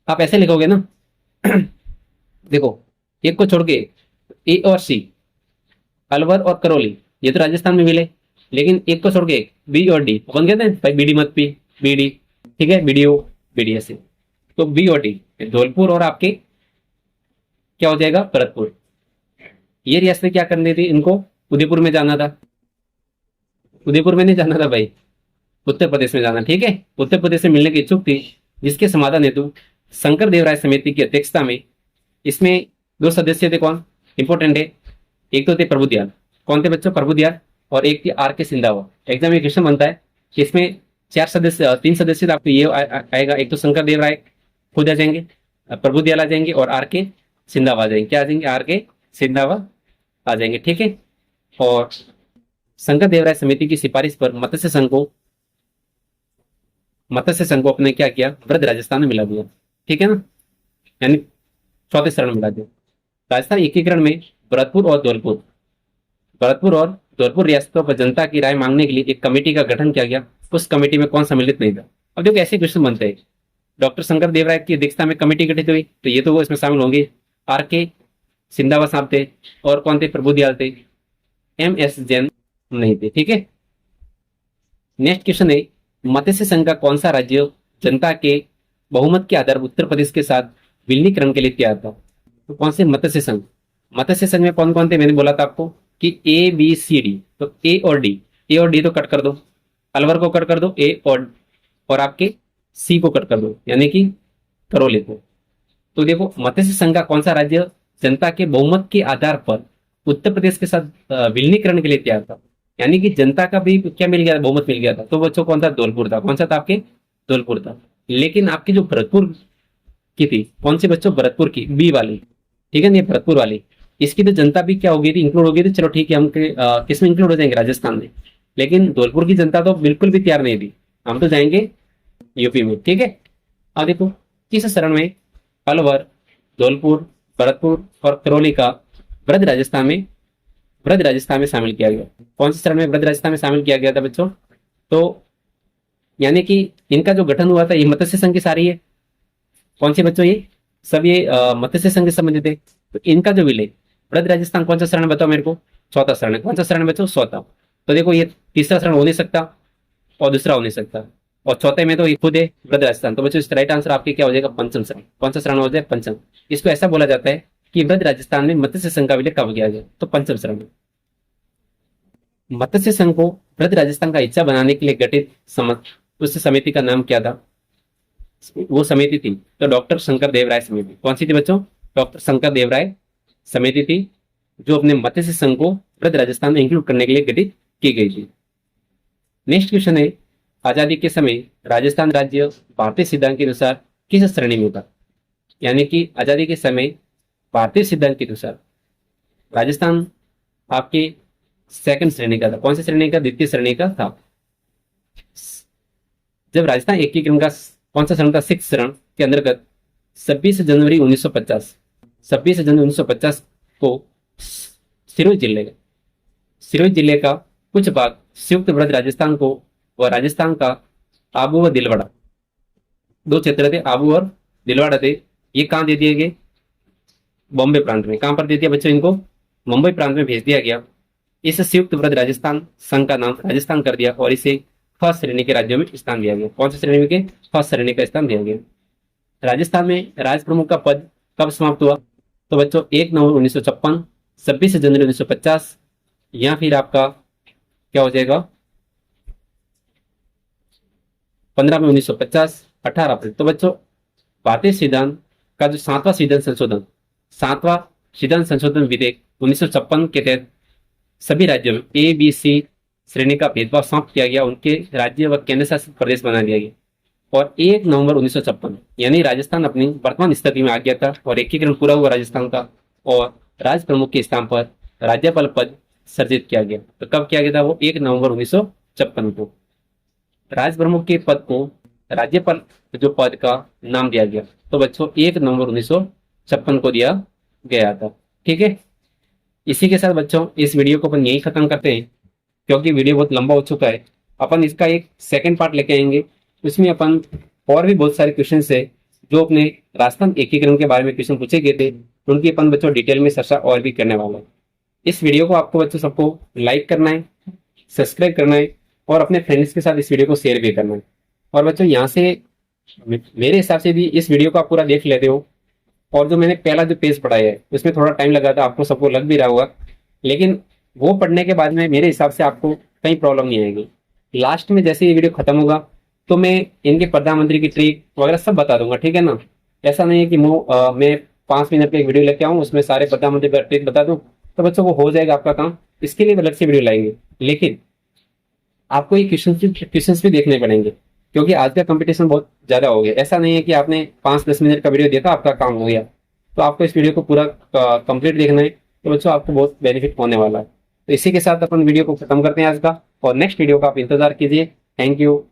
आप ऐसे लिखोगे ना देखो एक को छोड़ के ए और सी, अलवर और करौली, ये तो राजस्थान में मिले, लेकिन एक को छोड़ के बी और डी अपन कहते हैं भाई बीडी मत पी, बीडी, ठीक है, बीडीओ, बीडी ऐसे। तो बी और डी, धौलपुर और आपके क्या हो जाएगा, भरतपुर। ये रियासतें क्या करनी थी, इनको उदयपुर में जाना था। उदयपुर में नहीं जाना था भाई, उत्तर प्रदेश में जाना, ठीक है। उत्तर प्रदेश से मिलने की इच्छुक थी, जिसके समाधान हेतु शंकर देवराय समिति की अध्यक्षता में, इसमें दो सदस्य थे, कौन इंपॉर्टेंट है, एक तो थे प्रभुदयाल, कौन थे बच्चों, प्रभुदयाल, और एक थी आर के सिंधावा। एग्जाम में क्वेश्चन बनता है कि इसमें 3 सदस्य तो आपको ये आएगा, एक तो शंकर देवराय खुद आ जाएंगे, प्रभुदयाल आ जाएंगे, और आर के सिंधावा आ जाएंगे। क्या आ जाएंगे, आर के सिंधावा आ जाएंगे, ठीक है। और शंकर देवराय समिति की सिफारिश पर मत्स्य संघ को अपने क्या किया, वृद्ध राजस्थान में मिला दिया, ठीक है ना, यानी चौथे शरण में मिला दिया। राजस्थान एकीकरण में भरतपुर और धौलपुर रियासतों पर जनता की राय मांगने के लिए एक कमेटी का गठन किया गया। उस कमेटी में कौन सम्मिलित नहीं था। अब देखो ऐसे क्वेश्चन बनते हैं, डॉक्टर शंकर देवराय की अध्यक्षता में कमेटी गठित हुई, तो ये तो वो इसमें शामिल होंगे। आर के सिंधावा साहब थे, और कौन थे, प्रभुदयाल थे, एम एस जैन नहीं थे, ठीक है। नेक्स्ट क्वेश्चन है, मत्स्य संघ का कौन सा राज्य जनता के बहुमत के आधार पर उत्तर प्रदेश के साथ विलीनीकरण के लिए तैयार था। तो कौन से मत्स्य संघ में कौन कौन थे, मैंने बोला था आपको कि ए बी सी डी, तो ए और डी तो कट कर दो, अलवर को कट कर दो, ए और आपके सी को कट कर दो, यानी कि करौली को। तो देखो मत्स्य संघ का कौन सा राज्य जनता के बहुमत के आधार पर उत्तर प्रदेश के साथ विलीनीकरण के लिए तैयार था, यानी कि जनता का भी क्या मिल गया, बहुमत मिल गया था। तो बच्चों कौन था, धौलपुर था। कौन सा था, आपके धौलपुर था। लेकिन आपकी जो भरतपुर की थी, कौन सी बच्चों, भरतपुर की बी वाली, ठीक है ना, ये भरतपुर वाली, इसकी तो जनता भी क्या हो गई थी, इंक्लूड हो गई थी। चलो ठीक है, हम किस में इंक्लूड हो जाएंगे, राजस्थान में। लेकिन धौलपुर की जनता तो बिल्कुल भी तैयार नहीं थी, हम तो जाएंगे यूपी में, ठीक है। अब देखो इस शरण में अलवर, धौलपुर, भरतपुर और करौली का वृद्ध राजस्थान में शामिल किया गया। कौन से चरण में वृद्ध राजस्थान में शामिल किया गया था बच्चों, तो यानी कि इनका जो गठन हुआ था, ये मत्स्य संघ की सारी है। कौन सी बच्चों, ये सब ये मत्स्य संघ से संबंधित है। तो इनका जो विलय, वृद्ध राजस्थान कौन सा शरण बताओ मेरे को, चौथा शरण है। कौन सा शरण बच्चों, चौथा। तो देखो ये तीसरा शरण हो नहीं सकता और दूसरा हो नहीं सकता, और चौथे में तो ये खुद है वृद्ध राजस्थान। तो बच्चों इसका राइट आंसर आपके क्या हो जाएगा, पंचम शरण। कौन सा शरण हो जाए, पंचम। इसको ऐसा बोला जाता है कि वृद्ध राजस्थान में मत्स्य संघ का विलय कब किया गया, तो पंचम शरण में। मत्स्य संघ को वृद्ध राजस्थान का हिस्सा बनाने के लिए गठित उस समिति का नाम क्या था, वो समिति थी तो डॉक्टर शंकर देवराय समिति। कौन सी थी बच्चों, डॉक्टर शंकर देवराय समिति थी, जो अपने मत्स्य संघ को वृद्ध राजस्थान में इंक्लूड करने के लिए गठित की गई थी। नेक्स्ट क्वेश्चन है, आजादी के समय राजस्थान राज्य भारतीय सिद्धांत के अनुसार किस श्रेणी में था, यानी कि आजादी के समय भारतीय सिद्धांत के अनुसार राजस्थान आपके सेकंड श्रेणी का था। कौन सी श्रेणी का, द्वितीय श्रेणी का था। जब राजस्थान एकीकरण का कौन सा शरण था, 6 शरण के अंतर्गत 26 जनवरी 1950 को सिरोही जिले का कुछ भाग संयुक्त वृद्ध राजस्थान को व राजस्थान का आबू व दिलवाड़ा, दो क्षेत्र थे, आबू और दिलवाड़ा थे, ये कहाँ दे दिए गए, बॉम्बे प्रांत में। कहां पर दे दिया बच्चों, इनको मुंबई प्रांत में भेज दिया गया। इस संयुक्त वृद्ध राजस्थान संघ का नाम राजस्थान कर दिया और इसे फर्स्ट श्रेणी के राज्यों में स्थान दिया गया। कौन सी श्रेणी के, फर्स्ट श्रेणी का स्थान दिया गया। राजस्थान में राज प्रमुख का पद कब समाप्त हुआ, तो बच्चों 1 नवंबर 1956, 26 जनवरी 1950, या फिर आपका क्या हो जाएगा 15 मई 1950, 18 अप्रैल। तो बच्चों भारतीय सिद्धांत का जो 7वां सिद्धांत संशोधन विधेयक 1956 के तहत सभी राज्यों में A, B, C श्रेणी का भेदभाव समाप्त किया गया, उनके राज्य व केंद्र शासित प्रदेश बना दिया गया। और 1 नवंबर 1956 यानी राजस्थान अपनी वर्तमान स्थिति में आ गया था और एकीकरण पूरा हुआ राजस्थान का, और राज प्रमुख के स्थान पर राज्यपाल पद सर्जित किया गया। तो कब किया गया था वो? 1 नवंबर 1956 को। राज प्रमुख के पद को राज्यपाल जो पद का नाम दिया गया, तो बच्चों 1 नवंबर 1956 को दिया गया था। ठीक है, इसी के साथ बच्चों इस वीडियो को अपन यही खत्म करते हैं, क्योंकि वीडियो बहुत लंबा हो चुका है। अपन इसका एक सेकंड पार्ट लेके आएंगे, उसमें अपन और भी बहुत सारे क्वेश्चन है जो अपने राजस्थान एकीकरण के बारे में क्वेश्चन पूछे गए थे, उनकी अपन बच्चों डिटेल में चर्चा और भी करने वाला है। इस वीडियो को आपको बच्चों सबको लाइक करना है, सब्सक्राइब करना है और अपने फ्रेंड्स के साथ इस वीडियो को शेयर भी करना है। और बच्चों यहाँ से मेरे हिसाब से भी इस वीडियो को आप पूरा देख लेते हो, और जो मैंने पहला जो पेज पढ़ा है उसमें थोड़ा टाइम लगा था, आपको सबको लग भी रहा होगा, लेकिन वो पढ़ने के बाद में मेरे हिसाब से आपको कहीं प्रॉब्लम नहीं आएगी। लास्ट में जैसे ये वीडियो खत्म होगा तो मैं इनके प्रधानमंत्री की ट्रिक वगैरह सब बता दूंगा, ठीक है ना। ऐसा नहीं है कि मैं 5 मिनट का एक वीडियो लेके आऊँ उसमें सारे प्रधानमंत्री का ट्रिक बता दूं, तो बच्चों को हो जाएगा आपका काम। इसके लिए अलग से वीडियो लाएंगे, लेकिन आपको ये क्वेश्चन भी देखने पड़ेंगे, क्योंकि आज का कंपटीशन बहुत ज्यादा हो गया। ऐसा नहीं है कि आपने 5-10 मिनट का वीडियो देखा आपका काम हो गया, तो आपको इस वीडियो को पूरा कंप्लीट देखना है, तो बच्चों आपको बहुत बेनिफिट होने वाला है। तो इसी के साथ अपन वीडियो को खत्म करते हैं आज का, और नेक्स्ट वीडियो का आप इंतजार कीजिए। Thank you.